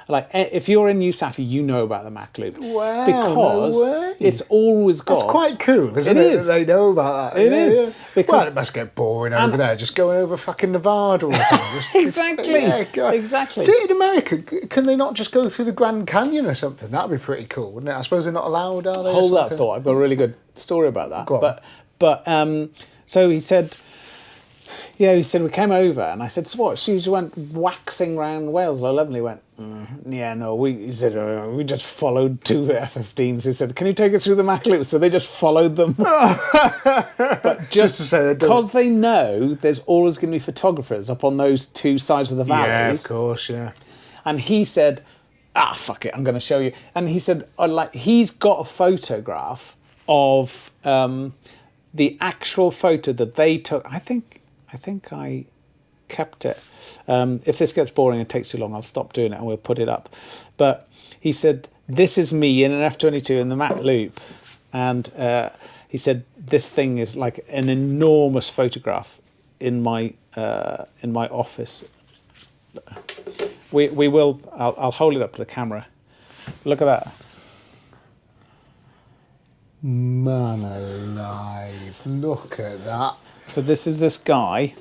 Like, if you're in USAFE, you know about the Mach Loop. Wow, because no way. it's always got... That's quite cool, isn't it? Is. That they know about that. It is. Yeah. Because, well, it must get boring over there, just going over fucking Nevada or something. Exactly. Exactly. In America, can they not just go through the Grand Canyon or something? That'd be pretty cool, wouldn't it? I suppose they're not allowed, are they? Hold that thought. I've got a really good story about that. Go on. But so he said... Yeah, he said, we came over, and I said, so what? She just went waxing round Wales. I lovingly went, yeah, no, he said, we just followed 2 F-15s. He said, can you take us through the Mach Loop? So they just followed them. But just to say, because they know there's always going to be photographers up on those 2 sides of the valleys. Yeah, of course, yeah. And he said, fuck it, I'm going to show you. And he said, he's got a photograph of the actual photo that they took. I think I kept it. If this gets boring and takes too long, I'll stop doing it and we'll put it up. But he said, this is me in an F-22 in the Mach Loop. And he said, this thing is like an enormous photograph in my office. We will, I'll hold it up to the camera. Look at that. Man alive, look at that. So this is this guy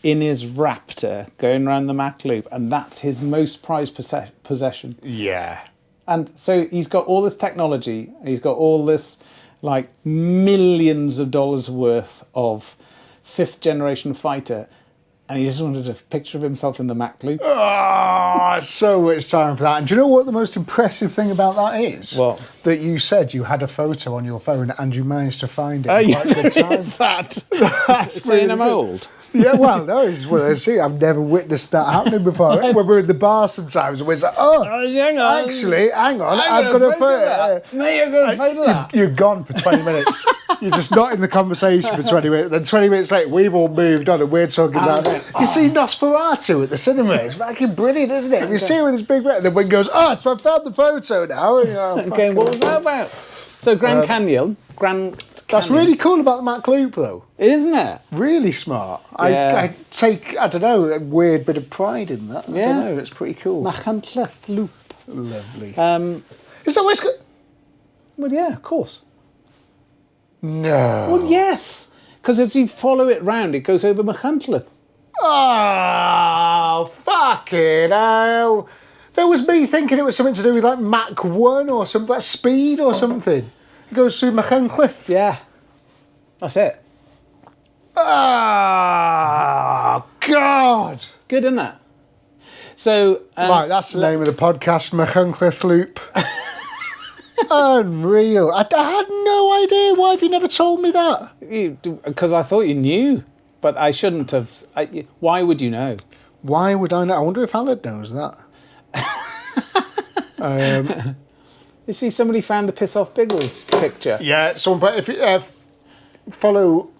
in his Raptor going around the Mach Loop, and that's his most prized possession. Yeah. And so he's got all this technology, he's got all this like millions of dollars worth of 5th generation fighter, and he just wanted a picture of himself in the Mach Loop. Oh, so much time for that. And do you know what the most impressive thing about that is? What? That you said you had a photo on your phone and you managed to find it. Yeah, there is that. That's saying I'm old. Yeah, well, no, it's what I see. I've never witnessed that happening before. When we're in the bar sometimes, we're like, hang on, I've got a photo. Mate, I've got a photo of that. You're gone for 20 minutes. You're just not in the conversation for 20 minutes. Then 20 minutes later, we've all moved on and we're talking about it. You see Nosferatu at the cinema. It's fucking brilliant, isn't it? If you see it with this big red, then Wynne goes, so I found the photo now. Okay, what was that about? So Grand Canyon. That's really cool about the Mach Loop, though. Isn't it? Really smart. Yeah. I take, I don't know, a weird bit of pride in that. Yeah. I don't know, it's pretty cool. Machynlleth Loop. Lovely. Is that what's good? Well, yeah, of course. No. Well, yes. Because as you follow it round, it goes over Machynlleth. Oh, fucking hell. That was me thinking it was something to do with like Mach 1 or something, like speed or something. It goes through Machynlleth. Yeah. That's it. Oh, God. Good, isn't it? So... right, that's the name of the podcast, Machynlleth Loop. Unreal. I had no idea. Why have you never told me that? Because I thought you knew, but I shouldn't have. Why would you know? Why would I know? I wonder if Alan knows that. You see, somebody found the Piss Off Biggles picture. Yeah, someone. If you follow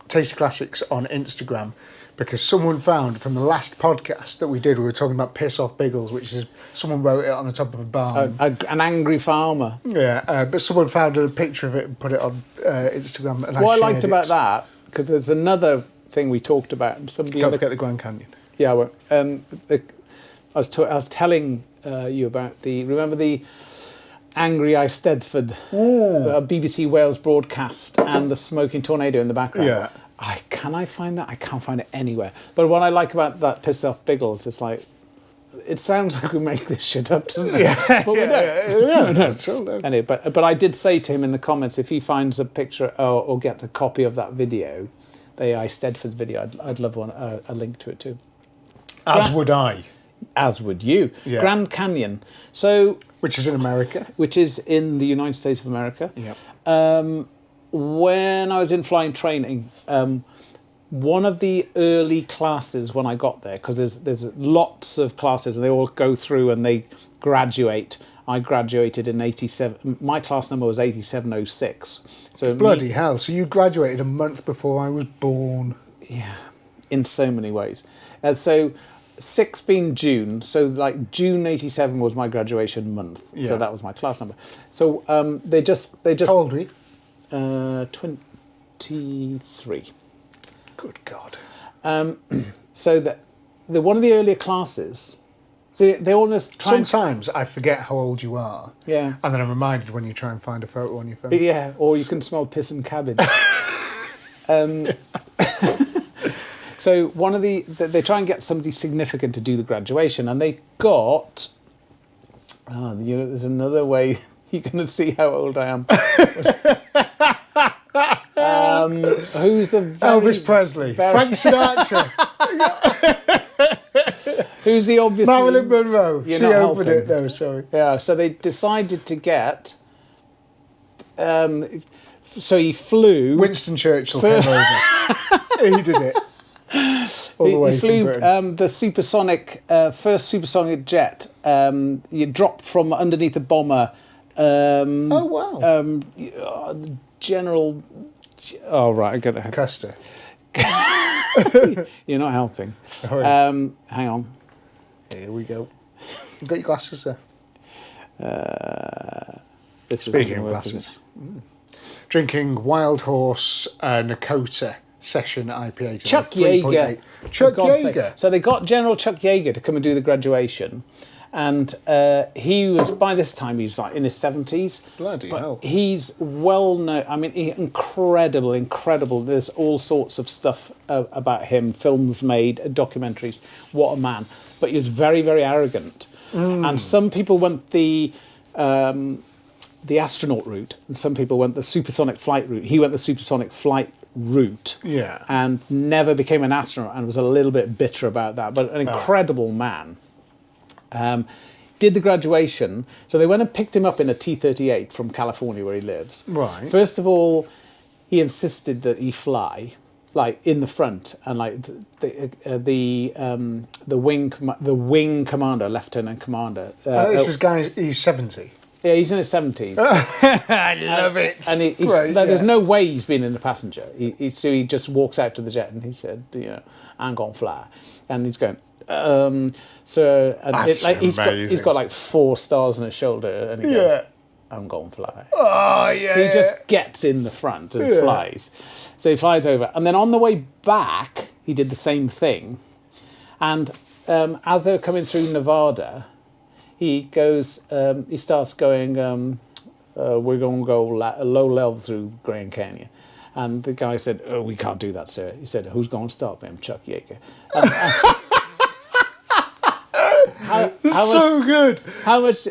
Tasty Classics on Instagram, because someone found from the last podcast that we did, we were talking about Piss Off Biggles, which is someone wrote it on the top of a barn. An angry farmer. Yeah, but someone found a picture of it and put it on Instagram. And what I liked about that, because there's another thing we talked about. Don't forget the Grand Canyon. Yeah, well, I was telling you about remember the Angry Eisteddfod BBC Wales broadcast and the smoking tornado in the background. Yeah. Can I find that? I can't find it anywhere. But what I like about that Piss Off Biggles, it's like, it sounds like we make this shit up, doesn't it? Yeah, but we don't. No. Anyway, but I did say to him in the comments, if he finds a picture or gets a copy of that video, the Eisteddfod video, I'd love a link to it too. As would I. As would you. Yeah. Grand Canyon. So... Which is in America. Which is in the United States of America. Yeah. When I was in flying training, one of the early classes when I got there, because there's lots of classes and they all go through and they graduate. I graduated in 87. My class number was 8706. So Bloody hell! So you graduated a month before I was born. Yeah, in so many ways. So 6 being June, so like June 87 was my graduation month. Yeah. So that was my class number. So they just How old were you? 23. Good God. So the one of the earlier classes. So they almost try. Sometimes I forget how old you are. Yeah. And then I'm reminded when you try and find a photo on your phone. Yeah, or you can smell piss and cabbage. So one of they try and get somebody significant to do the graduation, and they got. There's another way you're going to see how old I am. Who's the Elvis Presley, Frank Sinatra, who's the obvious Marilyn Monroe. You're she not opened helping. it. No, sorry. Yeah, so they decided to get. So he flew. Winston Churchill came over. He did it. All the way He flew from Britain. the supersonic first supersonic jet. You dropped from underneath a bomber. Oh wow. General. Oh right, I get it. Custer. You're not helping. Oh, yeah. Hang on. Here we go. You got your glasses there. This Speaking of glasses. Drinking Wild Horse Nakota Session IPA. Chuck tonight, Yeager. 3.8. Chuck For God's sake. Yeager. So they got General Chuck Yeager to come and do the graduation. And he was, by this time, he's like in his 70s. Bloody but hell. He's well known. I mean, incredible. There's all sorts of stuff about him, films made, documentaries. What a man. But he was very, very arrogant. And some people went the astronaut route, and some people went the supersonic flight route. He went the supersonic flight route. Yeah. And never became an astronaut, and was a little bit bitter about that. But an incredible man. Did the graduation. So they went and picked him up in a T-38 from California, where he lives. Right. First of all, he insisted that he fly, like in the front, and like the wing commander, lieutenant commander. This is guy. He's 70. Yeah, he's in his 70s. I love it. And there's no way he's been in the passenger. So he just walks out to the jet and he said, I'm gonna fly, and he's going. He's got like 4 stars on his shoulder, and he goes, I'm going to fly. Oh, yeah. So he just gets in the front and flies. So he flies over. And then on the way back, he did the same thing. And as they were coming through Nevada, he starts going, we're going to go low level through Grand Canyon. And the guy said, oh, we can't do that, sir. He said, who's going to stop me? I'm Chuck Yeager. So good. How much?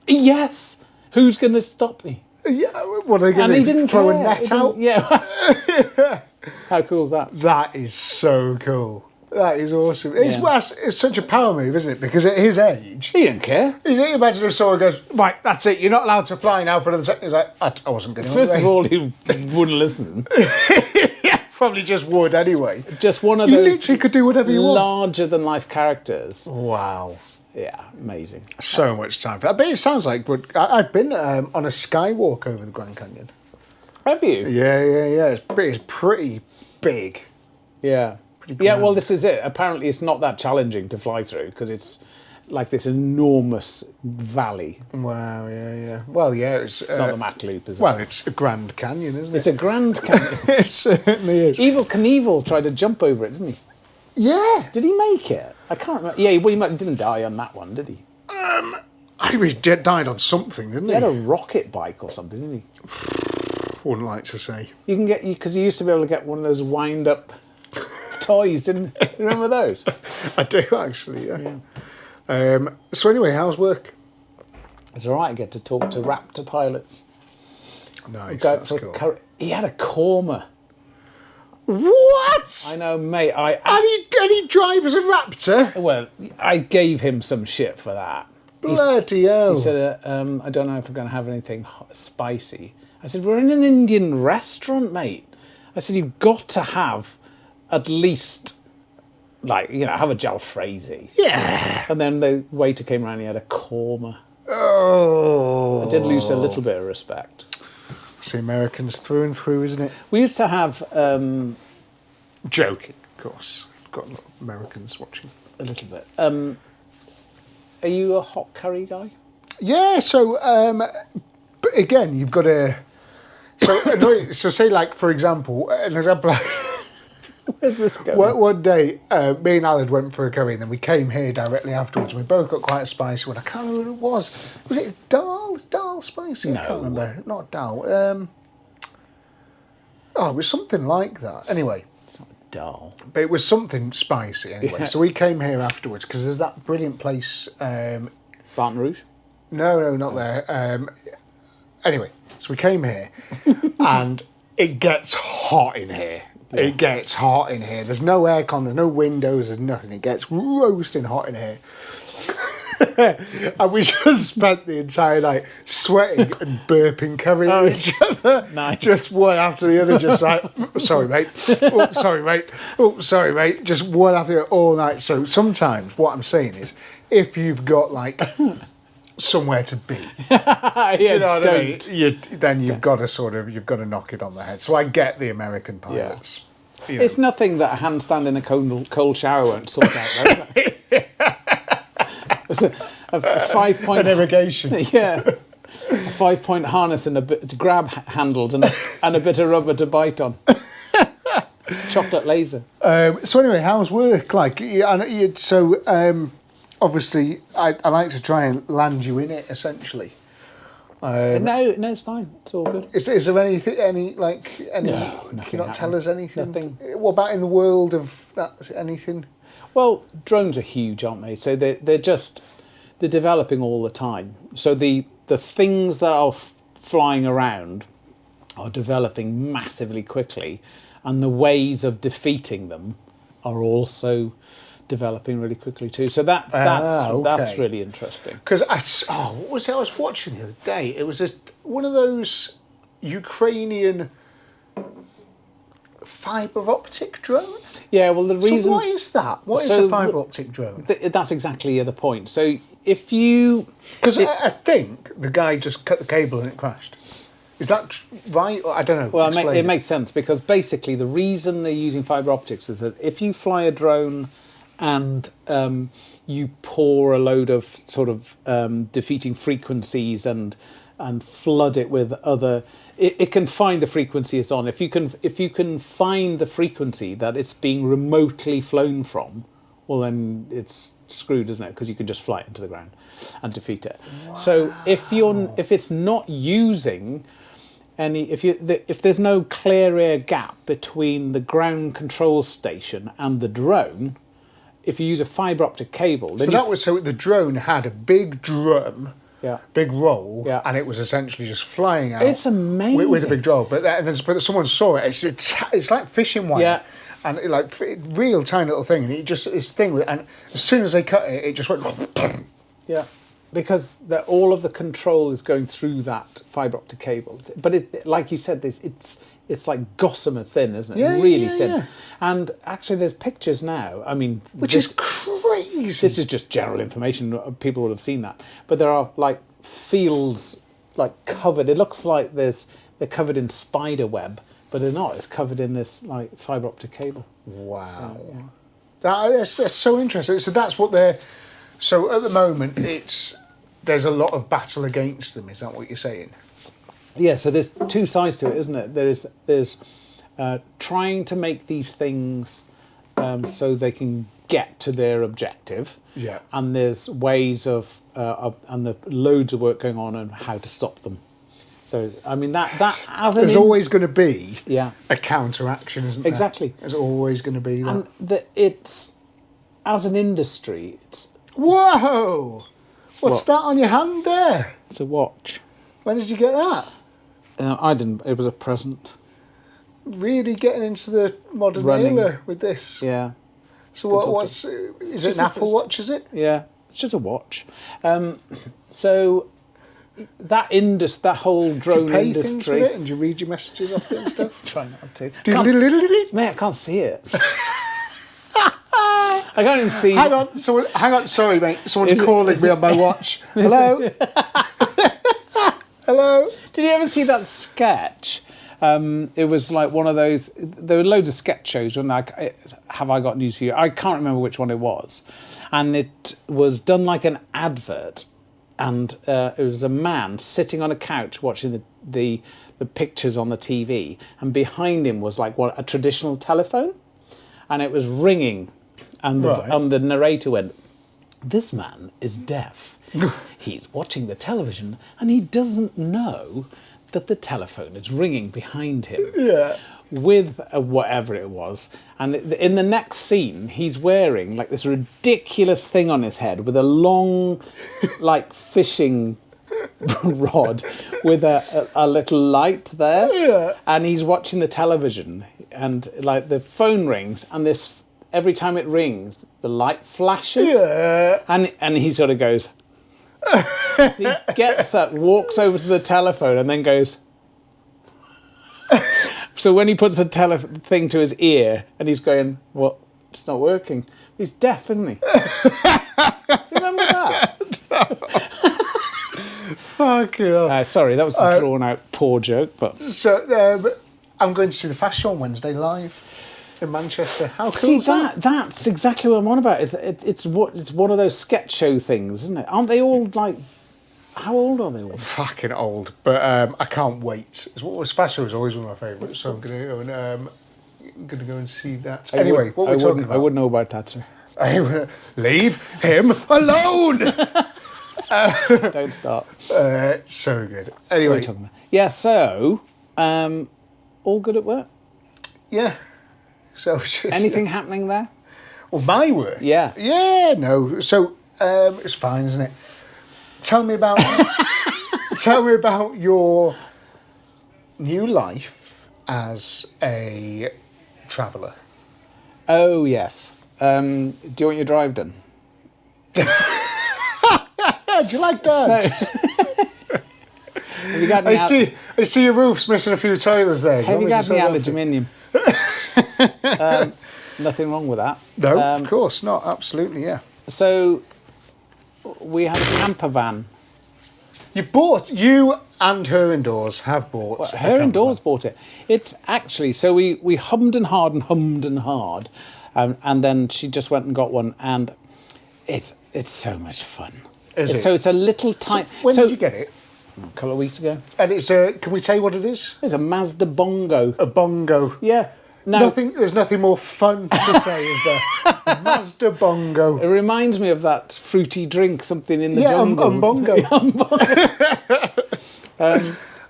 Yes. Who's going to stop me? Yeah. What are they going to throw a net out? Yeah. How cool is that? That is so cool. That is awesome. It's such a power move, isn't it? Because at his age, He didn't care. imagine if someone goes, right, that's it, you're not allowed to fly now for another second. He's like, I wasn't going to. First of all, he wouldn't listen. Probably just would anyway. Just one of You those literally could do whatever you want. larger than life characters. Wow. Yeah, amazing. So much time for that. But it sounds like I've been on a skywalk over the Grand Canyon. Have you? Yeah. It's pretty big. Yeah. Yeah, well, this is it. Apparently, it's not that challenging to fly through because it's like this enormous valley. Wow, yeah. Well, yeah, it's not the Mac Loop, is it? Well, it's a Grand Canyon, isn't it? It's a Grand Canyon. It certainly is. Evil Knievel tried to jump over it, didn't he? Yeah. Did he make it? I can't remember. Yeah, well, he didn't die on that one, did he? I think he died on something, didn't He he? had a rocket bike or something, didn't he? Wouldn't like to say. You can get, because you used to be able to get one of those wind-up toys, didn't you? Remember those? I do, actually, yeah. So anyway, how's work? It's all right. I get to talk to Raptor pilots. Nice, that's cool. He had a Corma. What? I know, mate. And he drives a Raptor? Well, I gave him some shit for that. Bloody hell. He said, I don't know if we're going to have anything spicy. I said, we're in an Indian restaurant, mate. I said, you've got to have at least, like, have a jalfrezi. Yeah. And then the waiter came around and he had a korma. Oh. I did lose a little bit of respect. It's the Americans through and through, isn't it? We used to have... Joking, of course. Got a lot of Americans watching. A little bit. Are you a hot curry guy? Yeah, so, but again, you've got to... So say, like, for example, an example... Where's this going? One day, me and Alad went for a curry, and then we came here directly afterwards. We both got quite a spicy one. I can't remember what it was. Was it dal? Dal spicy? No. I can't remember. Not dal. It was something like that. Anyway. It's not dal. But it was something spicy anyway. Yeah. So we came here afterwards, because there's that brilliant place... Baton Rouge? No, not there. Anyway, so we came here, and it gets hot in here. Yeah. It gets hot in here. There's no aircon, there's no windows, there's nothing. It gets roasting hot in here. And we just spent the entire night sweating and burping curry at each other. Nice. Just one after the other, just like, sorry, mate. Oh, sorry, mate. Oh, sorry, mate. Just one after the other all night. So sometimes what I'm saying is, if you've got, like... somewhere to be. Yeah, you know what I mean? Then you've got to knock it on the head. So I get the American pilots. Yeah. It's nothing that a handstand in a cold shower won't sort out, though. It's a 5-point... An irrigation. Yeah. A 5-point harness and a bit grab handles and a bit of rubber to bite on. Chocolate laser. So anyway, how's work? Like, obviously, I like to try and land you in it, essentially. No, it's fine. It's all good. Is there anything, No, nothing. Can you not tell us anything? Nothing. What about in the world of that? Anything? Well, drones are huge, aren't they? So they're developing all the time. So the things that are flying around are developing massively quickly, and the ways of defeating them are also developing really quickly too. So that's really interesting. Because what was it I was watching the other day? It was one of those Ukrainian fibre optic drone. Yeah, well, the reason... So what is that? What is a fibre optic drone? That's exactly the point. So if you... Because I think the guy just cut the cable and it crashed. Is that right? I don't know. Well, it makes sense, because basically the reason they're using fibre optics is that if you fly a drone and you pour a load of sort of defeating frequencies and flood it with other... It can find the frequency it's on. If you can find the frequency that it's being remotely flown from, well, then it's screwed, isn't it? Because you can just fly it into the ground and defeat it. Wow. So if it's not using any, if there's no clear air gap between the ground control station and the drone, if you use a fibre optic cable, then so the drone had a big drum. Yeah. Big roll, yeah. And it was essentially just flying out. It's amazing with a big roll, but someone saw it. It's like fishing wire, yeah. And real tiny little thing, and this thing, and as soon as they cut it, it just went. Yeah, because all of the control is going through that fibre optic cable. But it, like you said, it's like gossamer thin, isn't it? Yeah, really yeah, thin. Yeah. And actually, there's pictures now. I mean, which is crazy. This is just general information. People would have seen that. But there are like fields like covered. It looks like they're covered in spider web, but they're not. It's covered in this like fibre optic cable. Wow. So, yeah. That's so interesting. So that's what they're. So at the moment, there's a lot of battle against them. Is that what you're saying? Yeah. So there's two sides to it, isn't it? There's trying to make these things so they can get to their objective. Yeah. And there's ways of and the loads of work going on how to stop them. So I mean that as there's always going to be a counteraction, isn't there? Exactly. There's always going to be that. And it's as an industry. Whoa! What's that on your hand there? It's a watch. When did you get that? I didn't. It was a present. Really getting into the modern era with this. Yeah. So is it an Apple Watch? Is it? Yeah, it's just a watch. So that whole drone Do you pay things industry. with it, and do you read your messages off it and stuff? Try not to. Hang Mate, I can't see it. I can't even see. hang on. Sorry, mate. Someone's calling me on my watch. Hello. Hello. Did you ever see that sketch? It was like one of those. There were loads of sketch shows. When have I got news for you? I can't remember which one it was, and it was done like an advert, and it was a man sitting on a couch watching the pictures on the TV, and behind him was like a traditional telephone, and it was ringing, and the narrator went, "This man is deaf. He's watching the television and he doesn't know that the telephone is ringing behind him." Yeah. With whatever it was. And in the next scene, he's wearing like this ridiculous thing on his head with a long, like fishing rod with a little light there. Yeah. And he's watching the television, and like the phone rings, and every time it rings, the light flashes. Yeah. And he sort of goes. So he gets up, walks over to the telephone, and then goes. So when he puts a thing to his ear, and he's going, "What? It's not working." He's deaf, isn't he? Remember that? Fucking hell. Sorry, that was a drawn-out poor joke, but So I'm going to see the Fast Show on Wednesday live in Manchester. How cool see is that? that's exactly what I'm on about. It's one of those sketch show things, isn't it? Aren't they all like? How old are they all? Fucking old, but I can't wait. Fast Show is always one of my favourites, so I'm going to go and see that. Anyway, what we're talking about? I wouldn't know about that, sir. Leave him alone. Don't start. So good. What are Anyway, you talking about? Yeah. So, all good at work. yeah. So Anything happening there? Well, my work. Yeah. Yeah. No. So it's fine, isn't it? Tell me about your new life as a traveller. Oh yes. Do you want your drive done? Do you like that? So, have you got any I see your roof's missing a few tiles there. Have you got any aluminium? Nothing wrong with that. No, of course not. Absolutely, yeah. So we have a camper van. You and her indoors have bought. Well, her indoors bought it. It's actually, so we hummed and hard, and then she just went and got one, and it's so much fun. Is it? So it's a little tiny. When did you get it? A couple of weeks ago. And it's a. Can we tell you what it is? It's a Mazda Bongo. A bongo. Yeah. No. There's nothing more fun to say, is there? Mazda Bongo. It reminds me of that fruity drink, something in the jungle. Bongo.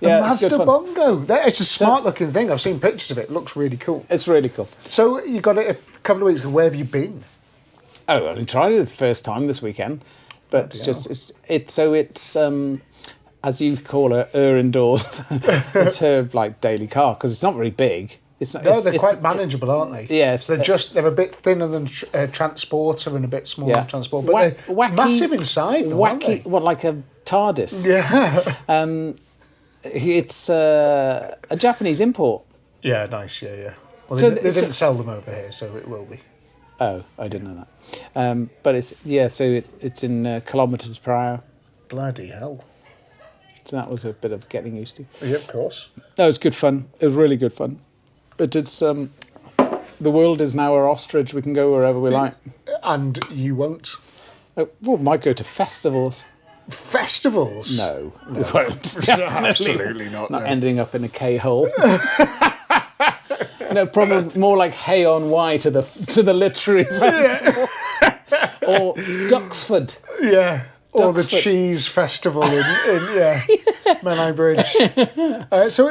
Yeah, Mazda Bongo. It's a smart looking thing. I've seen pictures of it. It looks really cool. It's really cool. So you got it a couple of weeks ago. Where have you been? Oh, I only tried it the first time this weekend, but it's as you call her indoors. It's her like daily car because it's not very big. They're quite manageable, aren't they? Yes. They're a bit thinner than Transporter and a bit smaller than Transporter, but they're massive inside, though, aren't they? What, like a TARDIS? Yeah. It's a Japanese import. Yeah, nice, yeah. Well, So they didn't sell them over here, so it will be. Oh, I didn't know that. But it's in kilometres per hour. Bloody hell. So that was a bit of getting used to. Yeah, of course. That was good fun. It was really good fun. But it's the world is now our ostrich. We can go wherever we like. And you won't? We might go to festivals. Festivals? No, we won't. Definitely Absolutely not. Not ending up in a K-hole. No, probably more like Hay on Wye to the literary festival. Or Duxford. Yeah. Or the Duxford. cheese festival in Menai Bridge. So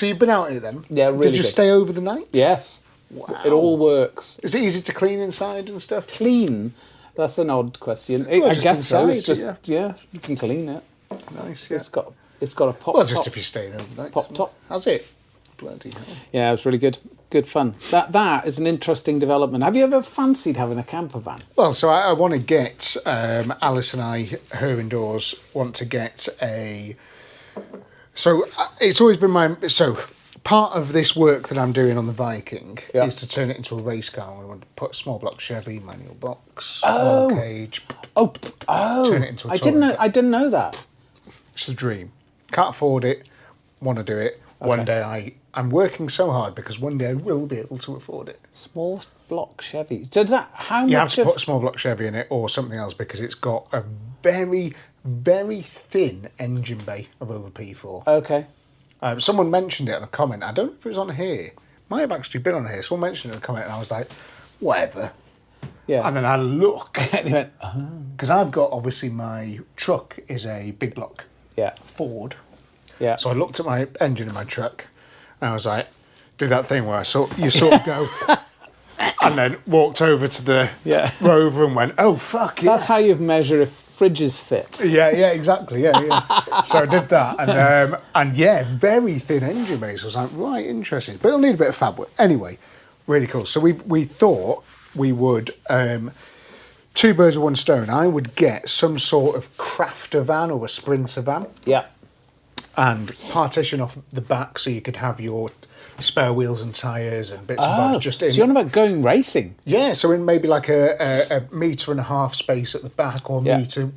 you've been out here then? Yeah, really Did you good. stay over the night? Yes. Wow. It all works. Is it easy to clean inside and stuff? Clean? That's an odd question. Well, I just guess so. inside, It's just you can clean it. Nice, yeah. It's got a pop Well, just top. if you're staying overnight. Pop top. Has it? Bloody hell. Yeah, it was really good. Good fun. That is an interesting development. Have you ever fancied having a camper van? Well, so I want to get, Alice and I, her indoors, want to get a... So it's always been So part of this work that I'm doing on the Viking is to turn it into a race car. We want to put a small block Chevy, manual box, roll cage. Turn it into a touring car. I didn't know that. It's the dream. Can't afford it. Want to do it. Okay. One day I'm working so hard because one day I will be able to afford it. Small block Chevy. So is that how much? You have to put a small block Chevy in it or something else because it's got a very, very thin engine bay of over P4. Okay. Someone mentioned it in a comment. I don't know if it was on here. Might have actually been on here. Someone mentioned it in a comment and I was like, whatever. Yeah. And then I look. And you went, because I've got, obviously, my truck is a big block Ford. Yeah. So I looked at my engine in my truck and I was like, did that thing where you sort of go and then walked over to the Rover and went, oh, fuck yeah. That's how you measure if fridges fit. Yeah, exactly. Yeah. So I did that and very thin engine base. I was like, right, interesting. But it'll need a bit of fab work. Anyway, really cool. So we thought we would, two birds with one stone. I would get some sort of crafter van or a sprinter van. Yeah. And partition off the back so you could have your spare wheels and tyres and bits and bobs just in. So you're on about going racing? Yeah, so in maybe like a metre and a half space at the back or a metre,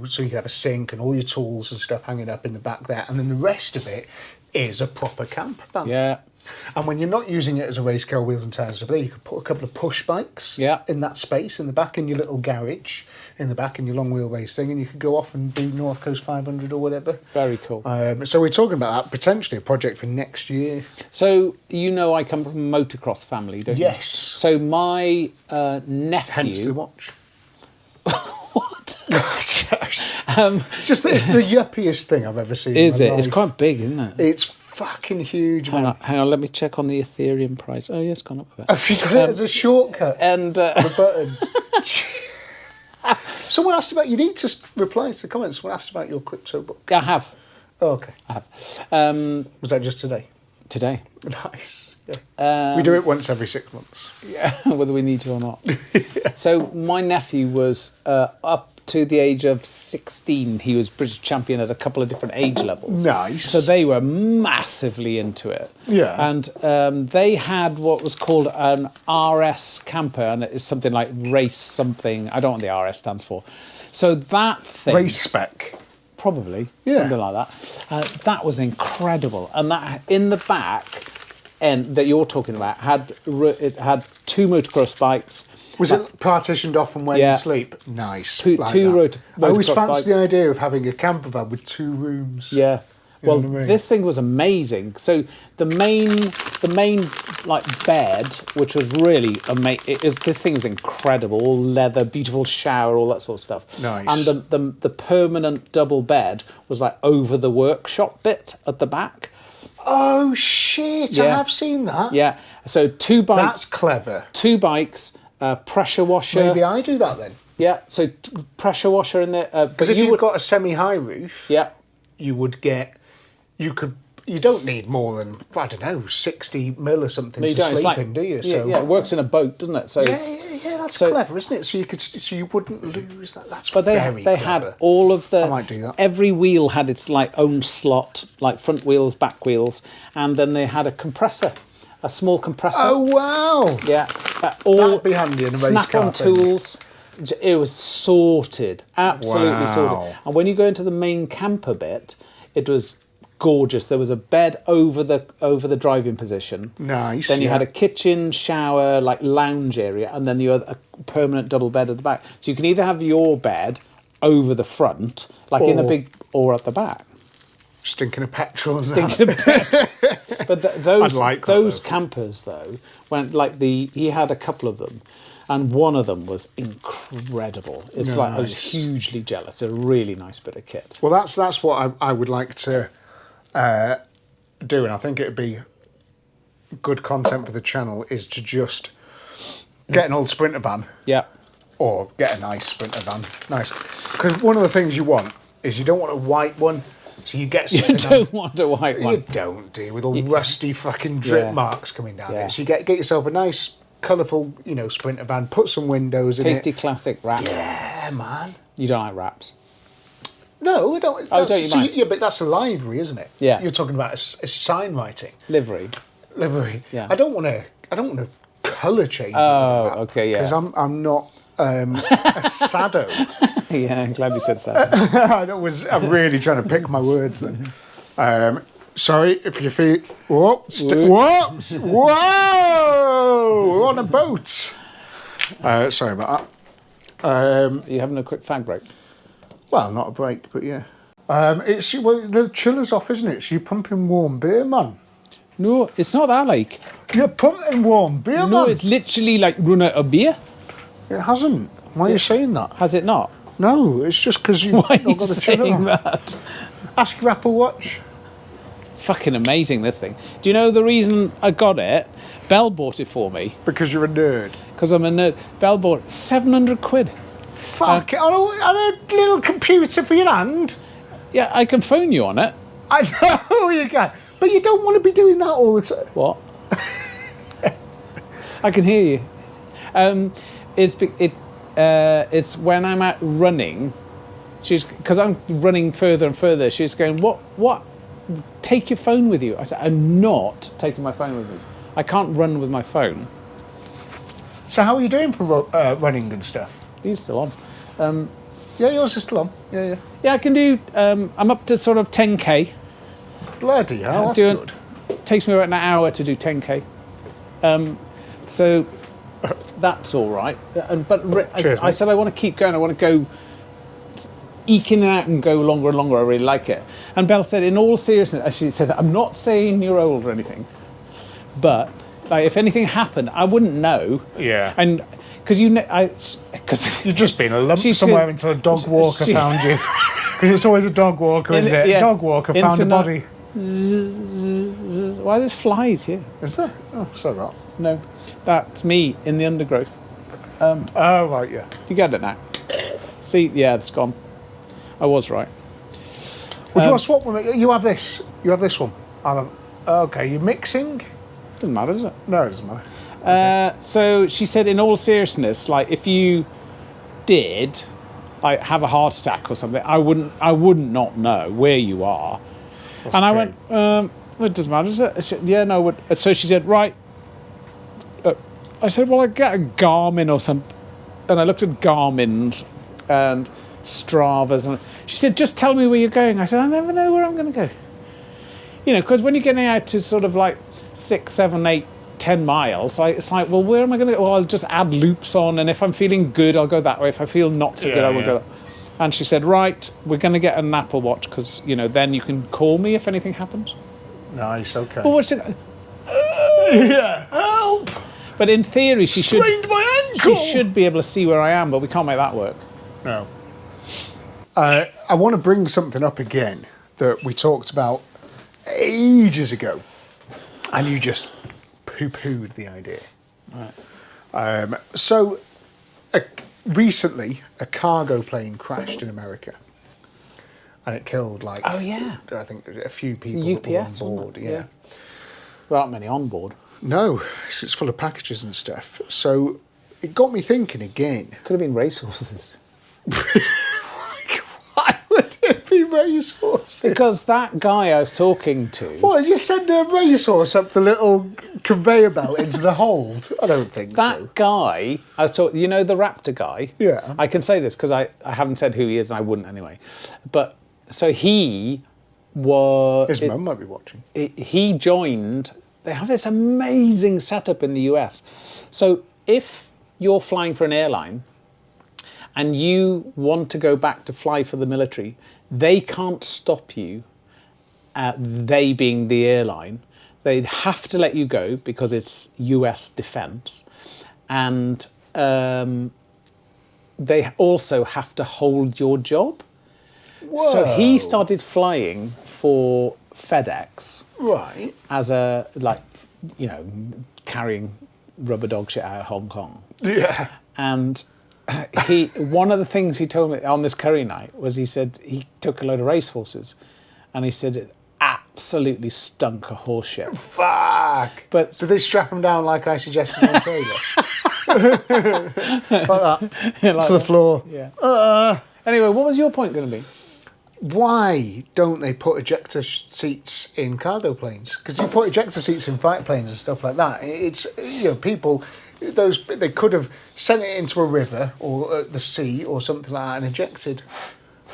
so you could have a sink and all your tools and stuff hanging up in the back there. And then the rest of it is a proper camper van. Yeah. And when you're not using it as a race car, wheels and tyres up there, you could put a couple of push bikes in that space in the back, in your little garage, in the back, in your long wheelbase thing, and you could go off and do North Coast 500 or whatever. Very cool. So we're talking about that, potentially a project for next year. So, I come from a motocross family, don't you? Yes. So my nephew... Hence the watch. What? It's the yuppiest thing I've ever seen. Is it? Life. It's quite big, isn't it? It's fucking huge, man. Hang on, let me check on the Ethereum price. Oh, yeah, it's gone up a bit. Have you got it as a shortcut? And the button. Someone asked about, you need to reply to the comments, someone asked about your crypto book. I have. Oh, okay. I have. Was that just today? Today. Nice. Yeah. We do it once every 6 months. Yeah, whether we need to or not. So my nephew was up to the age of 16. He was British champion at a couple of different age levels. Nice. So they were massively into it. Yeah. And they had what was called an RS camper, and it's something like race something. I don't know what the RS stands for. So that thing... Race spec. Probably, something like that. That was incredible. And that in the back end that you're talking about it had two motocross bikes. Was it partitioned off from where you sleep? Nice. Two I always fancied bikes. the idea of having a camper van with 2 rooms. Yeah. Well, what I mean? this thing was amazing. So the main like bed, which was really amazing. This thing was incredible. All leather, beautiful shower, all that sort of stuff. Nice. And the permanent double bed was like over the workshop bit at the back. Oh shit! I have seen that. Yeah. So 2 bikes. That's clever. 2 bikes. Pressure washer. Maybe I do that then. Yeah. So pressure washer in there. Because if you've got a semi-high roof, you would get. You don't need more than, I don't know, 60 mil or something to sleep in, do you? So it works in a boat, doesn't it? So that's clever, isn't it? So you wouldn't lose that. That's but very clever. They had all of the. I might do that. Every wheel had its own slot, like front wheels, back wheels, and then they had a compressor, a small compressor. Oh wow! Yeah, that'd be handy in a race car. Snap-on tools. It was sorted, absolutely sorted. And when you go into the main camper bit, it was gorgeous. There was a bed over the driving position. Nice. Then you had a kitchen, shower, lounge area, and then you had a permanent double bed at the back. So you can either have your bed over the front, in a big, or at the back. Stinking of petrol. Stinking of petrol. But those campers though, he had a couple of them. And one of them was incredible. It's I was hugely jealous. A really nice bit of kit. Well, that's what I would like to do, and I think it'd be good content for the channel is to just get an old Sprinter van. Yeah. Or get a nice Sprinter van. Nice. Because one of the things you want is you don't want a white one So you get You something don't want a white you one. don't, do you, with all rusty fucking drip Yeah. marks coming down Yeah. it. So you get yourself a nice, colourful, Sprinter van, put some windows in Tasty it. classic wrap. Yeah, man. You don't like wraps? No, I don't. Oh, don't you mind? Yeah, but that's a livery, isn't it? Yeah. You're talking about a sign writing. Livery. Yeah. I don't want to colour change. Oh, okay, yeah. Because I'm not a sado. Yeah, I'm glad you said that. I'm really trying to pick my words then. Sorry if you feel. Whoops! Whoops! Whoa! We're on a boat. Sorry about that. Are you having a quick fag break? Well, not a break, but yeah. The chiller's off, isn't it? So you're pumping warm beer, man. No, it's not that like. You're pumping warm beer, man. No, it's literally like run out of beer. It hasn't. Why are you saying that? Has it not? No, it's just because you've Why are not you got the chiller saying on. that? Ask your Apple Watch. Fucking amazing, this thing. Do you know the reason I got it? Belle bought it for me. Because you're a nerd. Because I'm a nerd. Belle bought it. 700 quid. Fuck it. On a little computer for your hand. Yeah, I can phone you on it. I know you can. But you don't want to be doing that all the time. What? I can hear you. It's when I'm out running. Because I'm running further and further. She's going, what? Take your phone with you. I said, I'm not taking my phone with me. I can't run with my phone. So how are you doing for running and stuff? These still on. Yeah, yours is still on. Yeah. Yeah, I can do. I'm up to sort of 10k. Bloody hell, that's good. Takes me about an hour to do 10k. So that's all right. I said I want to keep going. I want to go eking out and go longer and longer. I really like it. And Belle said, in all seriousness, she said, I'm not saying you're old or anything, but like if anything happened, I wouldn't know. Yeah. And because you've just been a lump somewhere until a dog walker found you. Because it's always a dog walker, isn't it? Yeah. Dog walker found a body. Why there's flies here? Is there? Oh, sorry about that. No, that's me in the undergrowth. Oh, right, yeah. You get it now. See, yeah, it's gone. I was right. Would you want to swap with me? You have this. You have this one. Okay, you're mixing? Doesn't matter, does it? No, it doesn't matter. So she said, in all seriousness, like if you did like have a heart attack or something, I wouldn't not know where you are. That's and I went, it doesn't matter, does it? Said, yeah, no. So she said, right. I said, well, I get a Garmin or something. And I looked at Garmin's and Strava's. And she said, just tell me where you're going. I said, I never know where I'm going to go. Because when you're getting out to sort of like 6, 7, 8, 10 miles, it's like, well, where am I going to go? Well, I'll just add loops on. And if I'm feeling good, I'll go that way. If I feel not so good, I will go that way. And she said, right, we're going to get an Apple Watch because, then you can call me if anything happens. Nice, okay. But what's it? Yeah, help! But in theory, she Sprained my ankle! She should be able to see where I am, but we can't make that work. No. I want to bring something up again that we talked about ages ago, and you just poo-pooed the idea. Right. Recently, a cargo plane crashed in America, and it killed I think a few people UPS that were on board. Yeah. There aren't many on board. No, it's full of packages and stuff. So it got me thinking again. Could have been racehorses. Why would it be racehorses? Because that guy I was talking to... What, you send a racehorse up the little conveyor belt into the hold? I don't think so. That guy, I was talking... You know the Raptor guy? Yeah. I can say this because I haven't said who he is and I wouldn't anyway. But, so he was... His mum might be watching. He joined... They have this amazing setup in the US. So if you're flying for an airline and you want to go back to fly for the military, they can't stop you, they being the airline. They'd have to let you go because it's US defense. And they also have to hold your job. Whoa. So he started flying for FedEx. Right. As carrying rubber dog shit out of Hong Kong. Yeah. And one of the things he told me on this curry night was he said he took a load of racehorses and he said it absolutely stunk of horse shit. Fuck. But So they strap them down like I suggested on trailer. Like that. like To the floor. Yeah. Anyway, what was your point going to be? Why don't they put ejector seats in cargo planes? Because you put ejector seats in fighter planes and stuff like that. It's, people, they could have sent it into a river or the sea or something like that and ejected.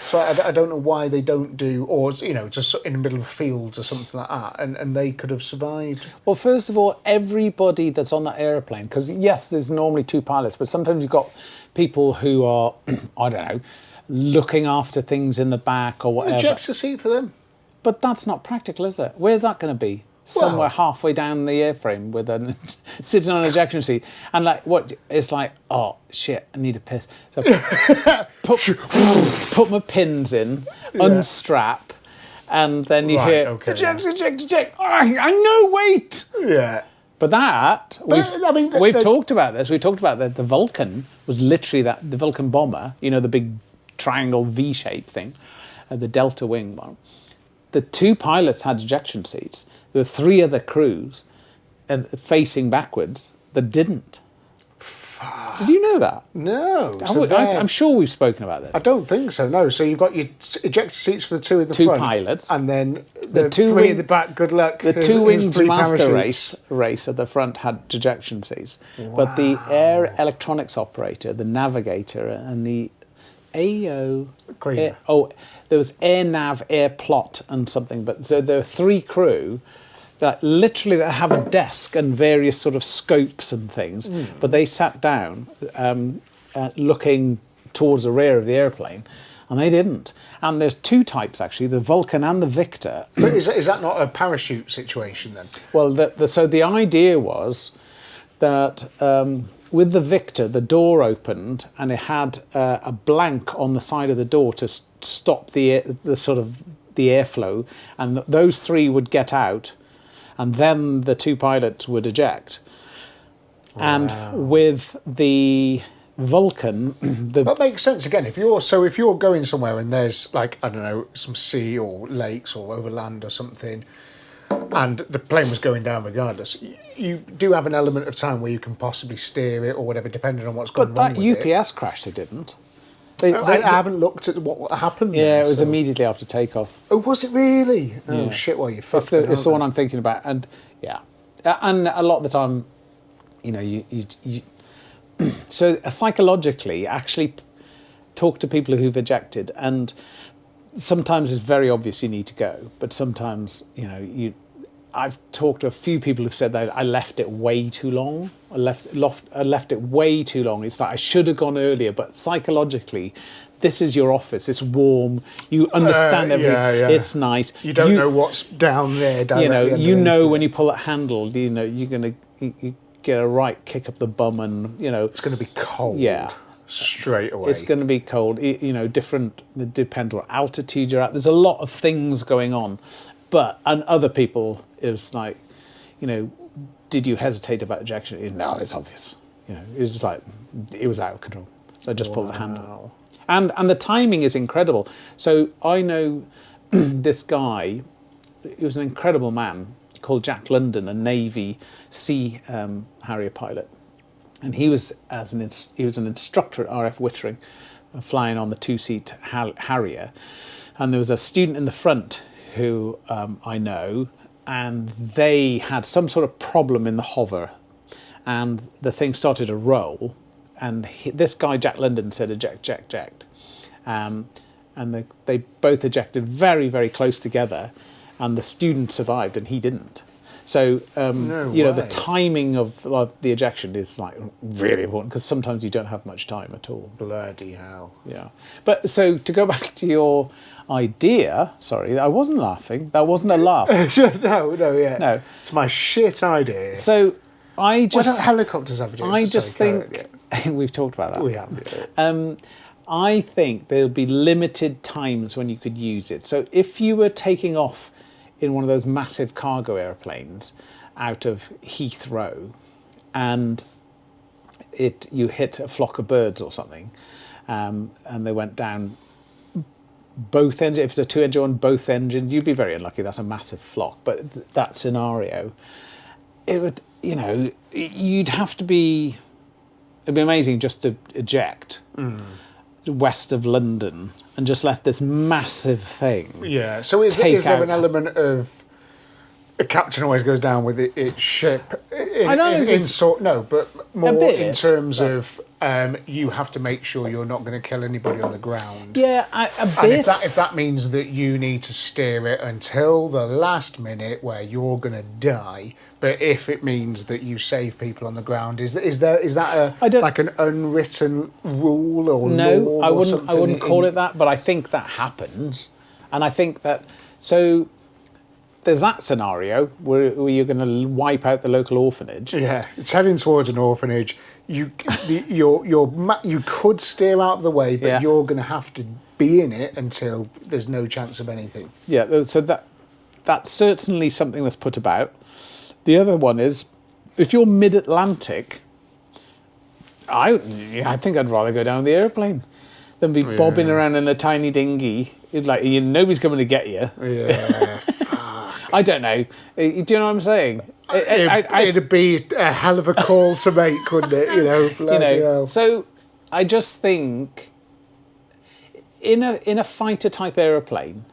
So I don't know why they don't do, or just in the middle of fields or something like that, and they could have survived. Well, first of all, everybody that's on that aeroplane, because yes, there's normally two pilots, but sometimes you've got people who are, I don't know, looking after things in the back or whatever. Ejector seat for them. But that's not practical, is it? Where's that going to be? Somewhere halfway down the airframe with a sitting on an ejection seat, and it's like, oh shit, I need a piss. So put my pins in, unstrap, and then you hear eject. Oh, I know, wait. Yeah. But we've talked about this. We talked about that the Vulcan was literally the Vulcan bomber. The big triangle V-shaped thing, the Delta wing one. The two pilots had ejection seats. There were three other crews facing backwards that didn't. Did you know that? No. I'm sure we've spoken about this. I don't think so, no. So you've got your ejector seats for the two in the front. Two pilots. And then the three in the back, good luck. The two wings master race at the front had ejection seats. Wow. But the air electronics operator, the navigator, and the AO... there was air nav, air plot and something. But so there were three crew that literally have a desk and various sort of scopes and things, but they sat down looking towards the rear of the airplane, and they didn't. And there's two types, actually, the Vulcan and the Victor. But is that not a parachute situation, then? Well, so the idea was that with the Victor, the door opened, and it had a blank on the side of the door to stop the airflow, and those three would get out, and then the two pilots would eject. Wow. And with the Vulcan, that makes sense again. If you're going somewhere and there's like, I don't know, some sea or lakes or over land or something, and the plane was going down regardless, you do have an element of time where you can possibly steer it or whatever, depending on what's going on. But that UPS crash, they didn't. I haven't looked at what happened. Yeah, it was immediately after takeoff. Oh, was it really? Oh, shit, well, you fucked it. It's the one I'm thinking about. And, yeah. And a lot of the time, you so psychologically, actually talk to people who've ejected. And sometimes it's very obvious you need to go. But sometimes, I've talked to a few people who've said that I left it way too long. I left it way too long. It's like I should have gone earlier, but psychologically, this is your office. It's warm. You understand everything. Yeah. It's nice. You don't know what's down there. You know when you pull that handle, you're gonna you get a right kick up the bum, and it's going to be cold. Yeah. Straight away. It's going to be cold. Different. It depends what altitude you're at. There's a lot of things going on. And other people, it was like, did you hesitate about ejection? No, it's obvious. It was just like, it was out of control. So I just pulled the handle. And the timing is incredible. So I know this guy, he was an incredible man called Jack London, a Navy Sea Harrier pilot. And he was an instructor at RF Wittering, flying on the two-seat Harrier. And there was a student in the front who I know, and they had some sort of problem in the hover, and the thing started to roll, and this guy, Jack London, said eject. And they both ejected very, very close together, and the student survived and he didn't. So, the timing of the ejection is like really important, because sometimes you don't have much time at all. Bloody hell. Yeah. But so to go back to your idea, sorry, I wasn't laughing. That wasn't a laugh. No. It's my shit idea. So why don't helicopters have a I just think we've talked about that. We have. I think there'll be limited times when you could use it. So if you were taking off in one of those massive cargo airplanes out of Heathrow, and you hit a flock of birds or something, and they went down both engines, if it's a two-engine one, both engines, you'd be very unlucky. That's a massive flock. But that scenario, it would, you'd have to be, it'd be amazing just to eject west of London and just let this massive thing. Yeah. So is there an element of a captain always goes down with its ship? I don't think but more in terms of you have to make sure you're not going to kill anybody on the ground. Yeah, a bit. And if that means that you need to steer it until the last minute where you're going to die, but if it means that you save people on the ground, is that like an unwritten rule or no? law? I wouldn't call it that, but I think that happens, and I think that so. There's that scenario where you're going to wipe out the local orphanage. Yeah, it's heading towards an orphanage. You could steer out of the way, but you're going to have to be in it until there's no chance of anything. Yeah, so that's certainly something that's put about. The other one is, if you're mid-Atlantic, I think I'd rather go down the airplane than be bobbing around in a tiny dinghy. Nobody's coming to get you. Yeah. I don't know. Do you know what I'm saying? It'd be a hell of a call to make, wouldn't it? Bloody hell. So I just think in a fighter type aeroplane,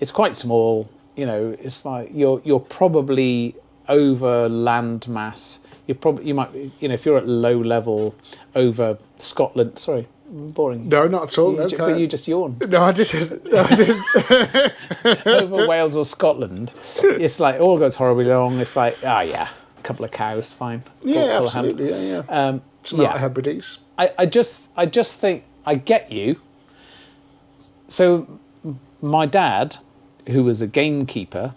it's quite small. It's like you're probably over land mass. You might if you're at low level over Scotland. Sorry. Boring. No, not at all. But you just yawned. No, I didn't. Over Wales or Scotland, it's like all goes horribly wrong. It's like, a couple of cows, fine. Yeah, absolutely. Yeah. Some out of Hebrides. I just think I get you. So, my dad, who was a gamekeeper,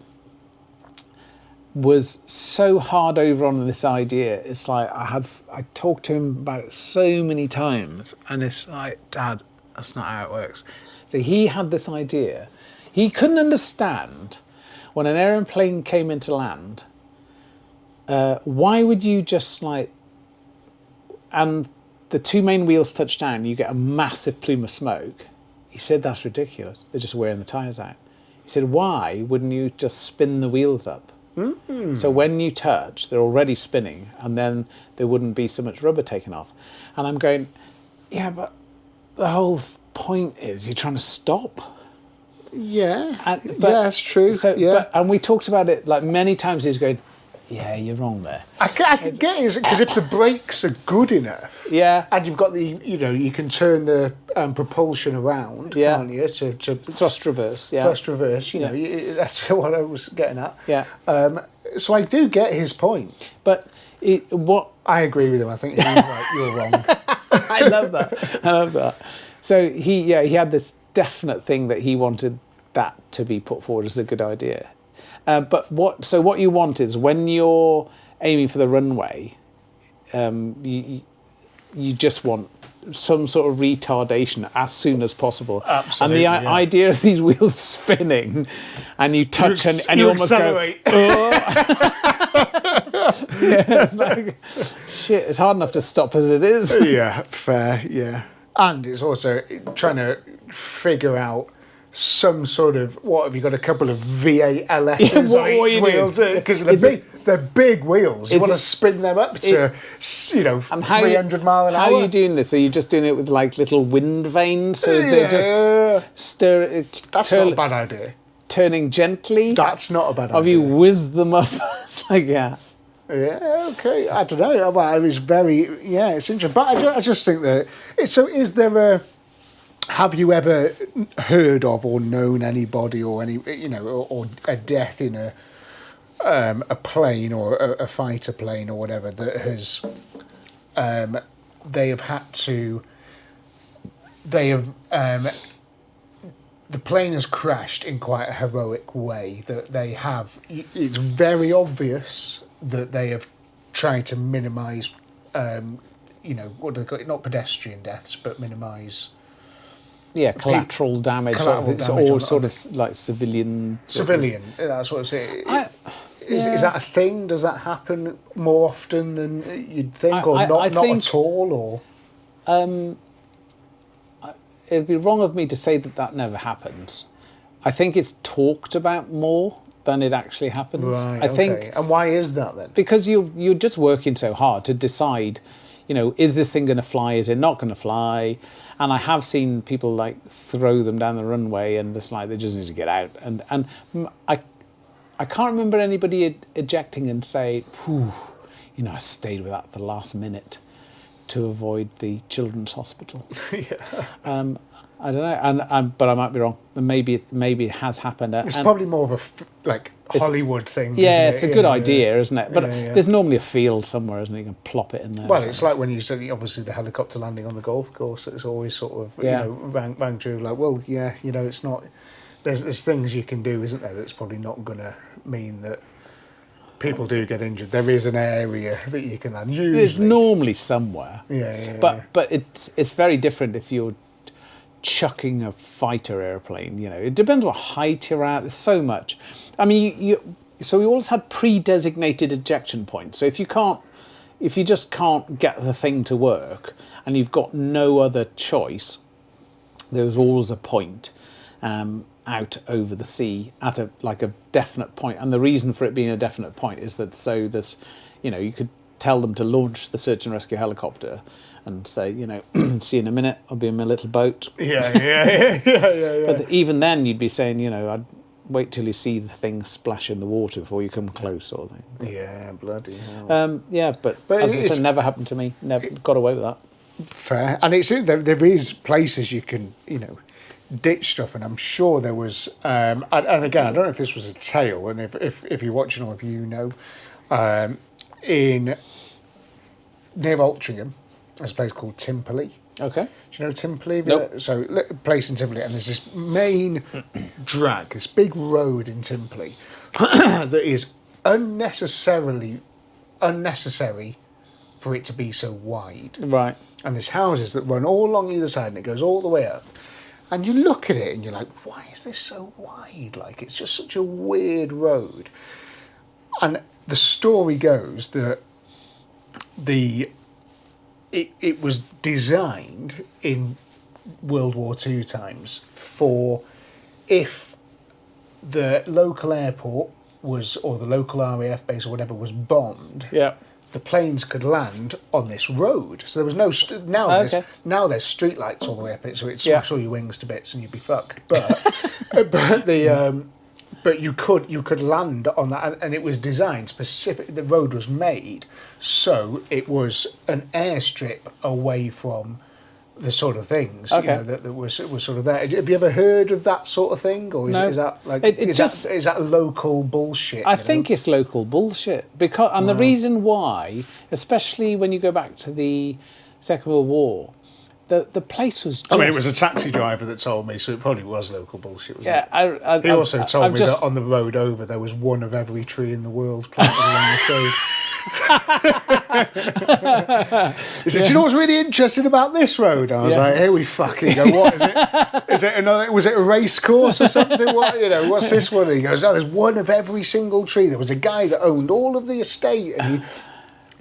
was so hard over on this idea. It's like I talked to him about it so many times, and it's like, Dad, that's not how it works. So he had this idea. He couldn't understand when an aeroplane came into land. Why would you just and the two main wheels touch down, you get a massive plume of smoke. He said that's ridiculous. They're just wearing the tyres out. He said, why wouldn't you just spin the wheels up? Mm-hmm. So when you touch, they're already spinning, and then there wouldn't be so much rubber taken off. And I'm going, yeah, but the whole point is you're trying to stop. Yeah, that's true. So, and we talked about it many times. He's going, yeah, you're wrong there. I can get it because if the brakes are good enough, and you've got you can turn the propulsion around, can't you? To thrust reverse, thrust reverse. That's what I was getting at. Yeah. So I do get his point, but what I agree with him. I think he's right. You're wrong. I love that. So he had this definite thing that he wanted that to be put forward as a good idea. But what you want is when you're aiming for the runway, you just want some sort of retardation as soon as possible. Absolutely. And the idea of these wheels spinning, and you touch and you almost accelerate. Go, it's like, shit. It's hard enough to stop as it is. Yeah, fair. Yeah, and it's also trying to figure out some sort of what have you got a couple of V8 LSs on each wheel because they're big wheels. You want to spin them up to 300 mile an hour. How are you doing this? Are you just doing it with little wind vanes so they just stir it? That's not a bad idea. Turning gently. That's not a bad idea. Have you whizzed them up? It's like Yeah, okay. I don't know. Well, it was it's interesting. But I just think that so is there have you ever heard of or known anybody or or a death in a plane or a fighter plane or whatever that has the plane has crashed in quite a heroic way that it's very obvious that they have tried to minimise what do they call it, not pedestrian deaths but minimise collateral damage. It's all sort of like civilian. That's what I'm saying. Is that a thing? Does that happen more often than you'd think, or not at all? Or it'd be wrong of me to say that never happens. I think it's talked about more than it actually happens. Right. I think, and why is that then? because you're just working so hard to decide, is this thing going to fly? Is it not going to fly? And I have seen people like throw them down the runway, and it's like they just need to get out. And I can't remember anybody ejecting and say, "Whew, I stayed with that the last minute to avoid the children's hospital." Yeah. I don't know, but I might be wrong. Maybe it has happened. It's probably more of a Hollywood thing. Yeah, isn't it's it? a good idea, isn't it? But Yeah. there's normally a field somewhere, isn't it? You can plop it in there. Well, it's like when you said, obviously, the helicopter landing on the golf course. It's always sort of rang true. Like, well, yeah, it's not. There's things you can do, isn't there? That's probably not going to mean that people do get injured. There is an area that you can land. Usually, It's normally somewhere. Yeah. But it's very different if you're chucking a fighter airplane. It depends what height you're at. There's so much. I mean, so we always had pre-designated ejection points. So if you just can't get the thing to work and you've got no other choice, there's always a point out over the sea at a definite point. And the reason for it being a definite point is that so there's, you could tell them to launch the search and rescue helicopter and say, see you in a minute, I'll be in my little boat. Yeah. But even then you'd be saying, I'd wait till you see the thing splash in the water before you come close, sort of thing. But, yeah, bloody hell. but as I said, never happened to me. Never got away with that. Fair. And there is places you can, ditch stuff, and I'm sure there was, and again, I don't know if this was a tale, and if you're watching or if in near Altrincham, there's a place called Timperley. Okay. Do you know Timperley? Nope. So, a place in Timperley, and there's this main drag, this big road in Timperley that is unnecessary for it to be so wide. Right. And there's houses that run all along either side, and it goes all the way up. And you look at it, and you're like, why is this so wide? Like, it's just such a weird road. And the story goes that it was designed in World War II times for if the local airport was, or the local RAF base or whatever was bombed, the planes could land on this road. So there was no now there's street lights all the way up it, so it'd smash all your wings to bits and you'd be fucked. But you could land on that, and it was designed specific. The road was made so it was an airstrip away from the sort of things that was sort of there. Have you ever heard of that sort of thing, or is that like is that local bullshit? I think it's local bullshit because the reason why, especially when you go back to the Second World War. The place was just... I mean, it was a taxi driver that told me, so it probably was local bullshit. He also told me that on the road over, there was one of every tree in the world planted along the stage. He said, do you know what's really interesting about this road? I was like, here we fucking go. What is it? Is it another... Was it a race course or something? What's this one? He goes, there's one of every single tree. There was a guy that owned all of the estate, and he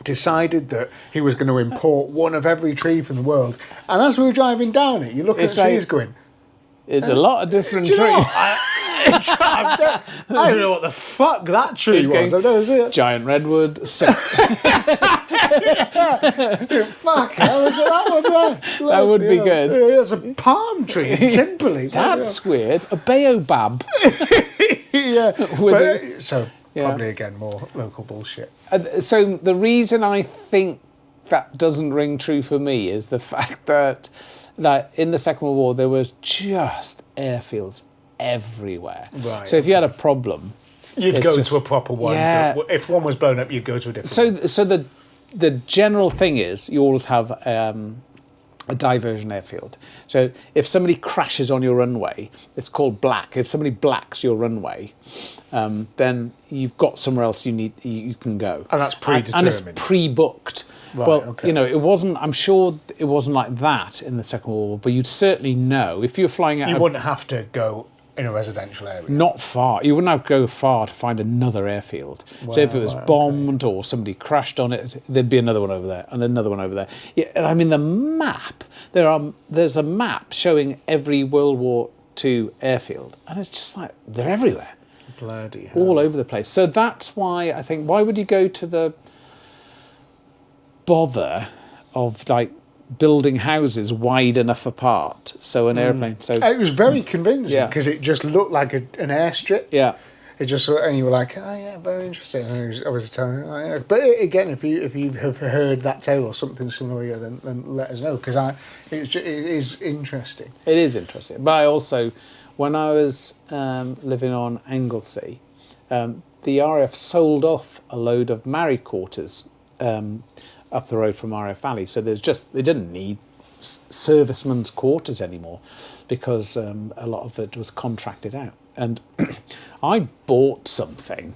decided that he was going to import one of every tree from the world. And as we were driving down it, you look at the trees going... It's a lot of different trees. I don't know what the fuck that tree was. I know, is it? Giant redwood. Fuck, how was that one there? That would be good. There's a palm tree in Timperley. That's weird. A baobab. Probably again more local bullshit. So the reason I think that doesn't ring true for me is the fact that in the Second World War there was just airfields everywhere. Right. So if you had a problem, you'd go to a proper one. Yeah. But if one was blown up, you'd go to a different one. So the general thing is you always have a diversion airfield. So if somebody crashes on your runway, it's called black. If somebody blacks your runway, then you've got somewhere else you can go. And that's predetermined. And it's pre-booked. Right, it wasn't. I'm sure it wasn't like that in the Second World War, but you'd certainly know if you're flying out. You wouldn't have to go in a residential area. Not far. You wouldn't have to go far to find another airfield. So if it was bombed or somebody crashed on it, there'd be another one over there and another one over there. Yeah, I mean, the map, there's a map showing every World War II airfield, and it's just like, they're everywhere. Bloody hell. All over the place. So that's why I think, why would you go to the bother of like building houses wide enough apart so an airplane... So it was very convincing because it just looked like an airstrip. Yeah. It just, and you were like, oh yeah, very interesting. And I was telling you, oh, yeah. But again, if you have heard that tale or something similar, then let us know, because it is interesting. It is interesting. But I also, when I was living on Anglesey, the RAF sold off a load of married quarters up the road from RAF Valley. So they didn't need servicemen's quarters anymore because a lot of it was contracted out. And I bought something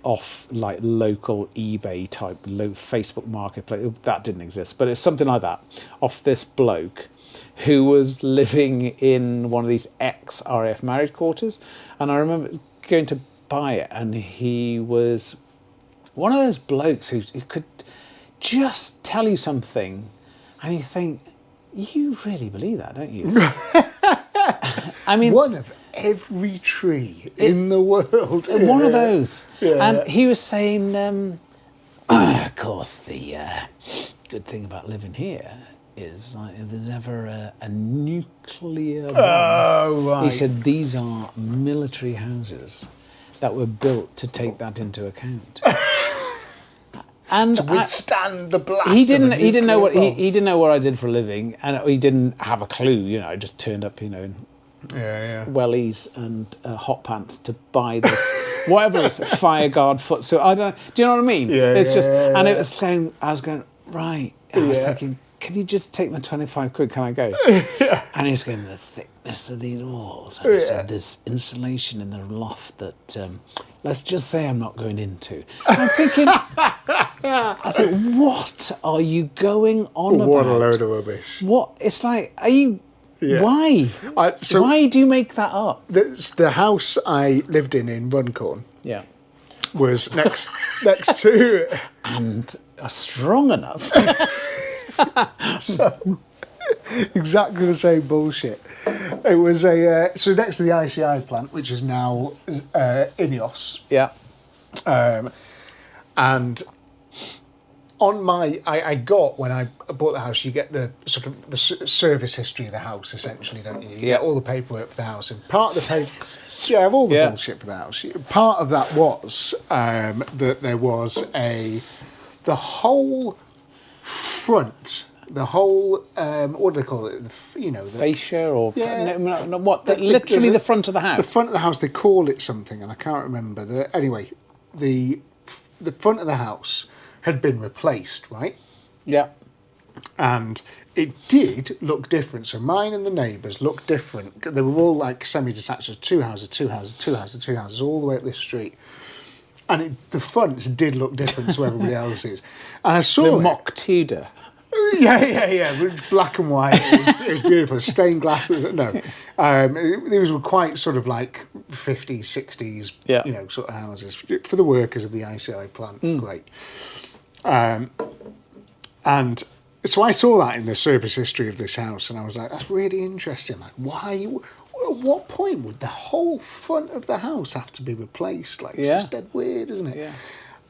off like local eBay type, Facebook marketplace. That didn't exist, but it's something like that, off this bloke who was living in one of these ex-RAF married quarters. And I remember going to buy it, and he was one of those blokes who could just tell you something and you think, you really believe that, don't you? I mean, one of every tree in the world. One of those. Yeah. And he was saying, of course, the good thing about living here is like, if there's ever a nuclear bomb, right. He said these are military houses that were built to take that into account. And to withstand the blast. He didn't know what he didn't know what I did for a living, and he didn't have a clue. You know, I just turned up, in wellies and hot pants to buy this whatever it is, Fireguard foot. So I don't. Do you know what I mean? Yeah, it's just, and yeah. it was saying, I was going right. I was thinking, can you just take my 25 quid? Can I go? And he was going, the thickness of these walls. And he said, there's insulation in the loft that, let's just say I'm not going into. And I'm thinking, what are you going on about? What a load of rubbish. What? It's like, are you... Yeah. Why? Why do you make that up? The house I lived in Runcorn was next to... And strong enough. So, exactly the same bullshit. It was so next to the ICI plant, which is now INEOS. Yeah. And on my, I got, when I bought the house, you get the sort of the service history of the house, essentially, don't you? You get all the paperwork for the house, and part of the paper, I have all the bullshit for the house. Part of that was that there was the whole front, the whole what do they call it? The fascia or literally the front of the house. The front of the house, they call it something, and I can't remember. Anyway, the front of the house had been replaced, right? Yeah. And it did look different. So mine and the neighbours looked different. They were all like semi-detached, so two houses, all the way up this street. And the fronts did look different to everybody else's. And I saw mock Tudor. Yeah. Black and white. It was beautiful. Stained glass. No. These were quite sort of like 50s, 60s, sort of houses for the workers of the ICI plant. Great. And so I saw that in the service history of this house, and I was like, that's really interesting. Like, why? At what point would the whole front of the house have to be replaced? Like, it's just dead weird, isn't it? Yeah.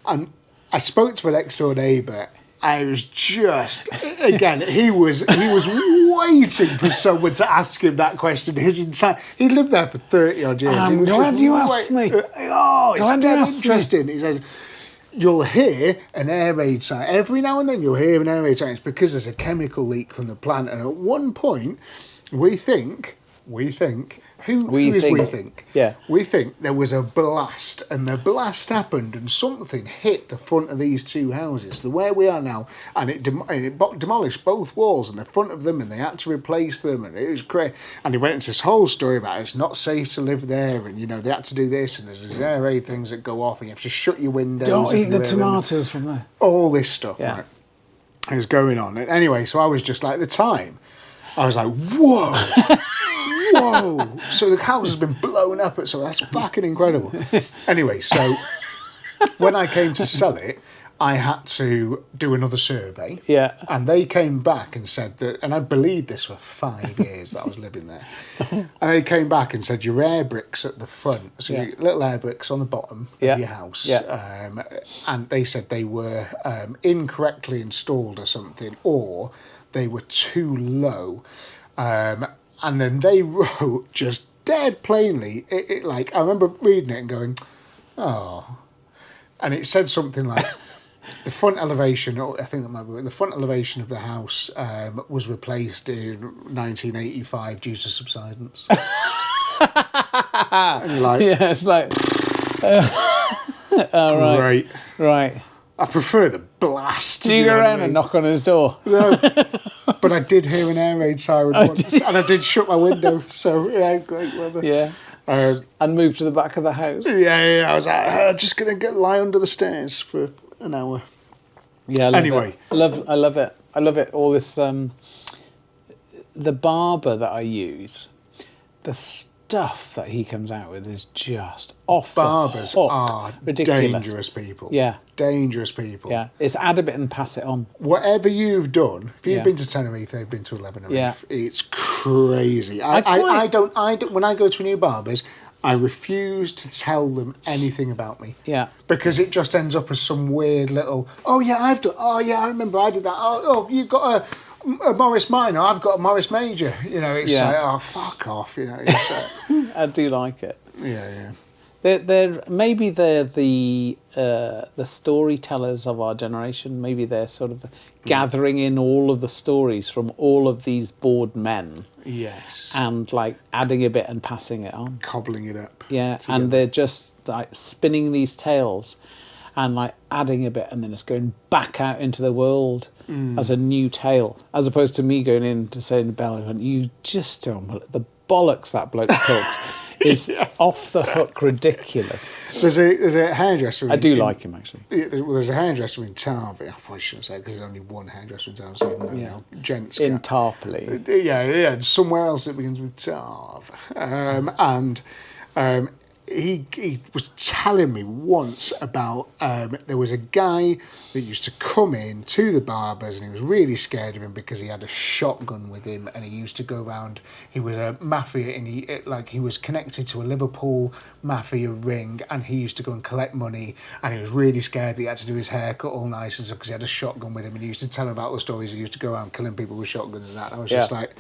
And I spoke to an next door neighbour. I was just, again, he was waiting for someone to ask him that question. He lived there for 30 odd years. I'm glad you asked me. Oh, it's dead interesting. He said, you'll hear an air raid siren. Every now and then you'll hear an air raid siren. It's because there's a chemical leak from the plant. And at one point, we think, who is we think? Yeah. We think there was a blast, and the blast happened, and something hit the front of these two houses, to where we are now, and it demolished both walls and the front of them, and they had to replace them, and it was crazy. And he went into this whole story about it's not safe to live there, and they had to do this, and there's these air raid things that go off, and you have to shut your windows. Don't eat the tomatoes from there. All this stuff, right? It was going on. And anyway, so I was just like, at the time, I was like, whoa. whoa. So the house has been blown up. So that's fucking incredible. Anyway, so when I came to sell it, I had to do another survey. Yeah. And they came back and said that, and I believed this for 5 years that I was living there. And they came back and said, your air bricks at the front, so your little air bricks on the bottom of your house. Yeah. And they said they were incorrectly installed or something, or they were too low. And then they wrote just dead plainly, like, I remember reading it and going, oh. And it said something like, the front elevation, or I think that might be the front elevation of the house was replaced in 1985 due to subsidence. And you're like, Yeah, it's like, all right. Right. I prefer the blast. Do you go around and knock on his door? No, but I did hear an air raid siren once, and I did shut my window. So yeah, great weather. Yeah. And move to the back of the house. Yeah. I was like, I'm just gonna lie under the stairs for an hour. Yeah. I Anyway, love it. I love it. All this. The barber that I use, the stuff that he comes out with is just off barbers the hook. are Ridiculous. dangerous people. Yeah. Dangerous people. Yeah. It's add a bit and pass it on. Whatever you've done, if you've Yeah. been to Tenerife, they've been to Lebanon. Yeah. It's crazy. I don't. When I go to a new barber's, I refuse to tell them anything about me. Yeah. Because it just ends up as some weird little. Oh yeah, I've done. Oh yeah, I remember I did that. Oh, you've got a Morris Minor. I've got a Morris Major. You know, it's like, oh fuck off. You know. It's, I do like it. yeah. Maybe they're the storytellers of our generation. Maybe they're sort of gathering in all of the stories from all of these bored men. Yes. And like adding a bit and passing it on. Cobbling it up. Yeah, together. and they're just like spinning these tales and like adding a bit and then it's going back out into the world as a new tale. As opposed to me going in to saying to Bella, you just don't, the bollocks that bloke talks is off the hook ridiculous. There's a hairdresser. I do like him actually. There's a hairdresser in Tarvey. I probably shouldn't say because there's only one hairdresser in Tarvey. So gents. In Tarpley. Yeah. Somewhere else it begins with Tarv. He was telling me once about there was a guy that used to come in to the barbers and he was really scared of him because he had a shotgun with him and he used to go around. He was a mafia and he was connected to a Liverpool mafia ring and he used to go and collect money and he was really scared that he had to do his haircut all nice and stuff because he had a shotgun with him and he used to tell him about the stories. He used to go around killing people with shotguns and that. And I was just like.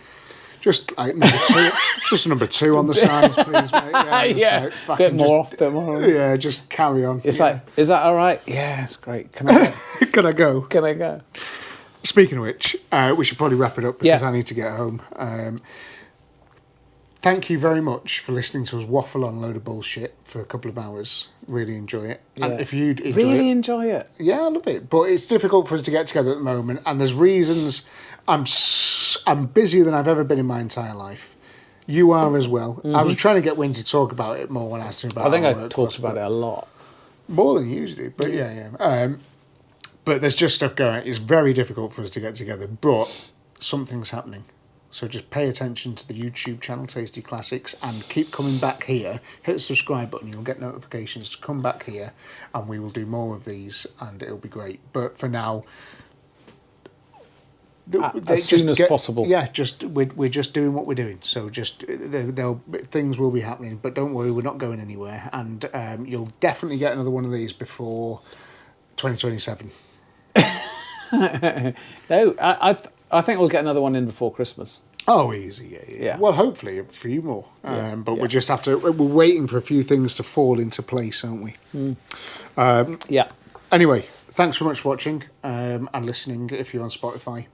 Just like number two, just number 2 on the sides, please, mate. Yeah, bit more. Yeah, just carry on. It's like, is that all right? Yeah, it's great. Can I go? Can I go? Can I go? Speaking of which, we should probably wrap it up because I need to get home. Thank you very much for listening to us waffle on a load of bullshit for a couple of hours. Really enjoy it. Yeah. And if you enjoy it. Yeah, I love it. But it's difficult for us to get together at the moment, and there's reasons. I'm busier than I've ever been in my entire life. You are as well. I was trying to get Wynne to talk about it more when I asked him about it. I think I talked about it a lot. More than you usually, but yeah. But there's just stuff going. It's very difficult for us to get together, but something's happening. So just pay attention to the YouTube channel, Tasty Classics, and keep coming back here. Hit the subscribe button. You'll get notifications to come back here, and we will do more of these, and it'll be great. But for now... as soon as possible. Yeah, we're just doing what we're doing. So things will be happening, but don't worry, we're not going anywhere. And you'll definitely get another one of these before 2027. No, I think we'll get another one in before Christmas. Oh, easy, yeah. Well, hopefully a few more. But we just have to. We're waiting for a few things to fall into place, aren't we? Yeah. Anyway, thanks so much for watching and listening. If you're on Spotify.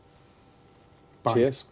Bye. Cheers.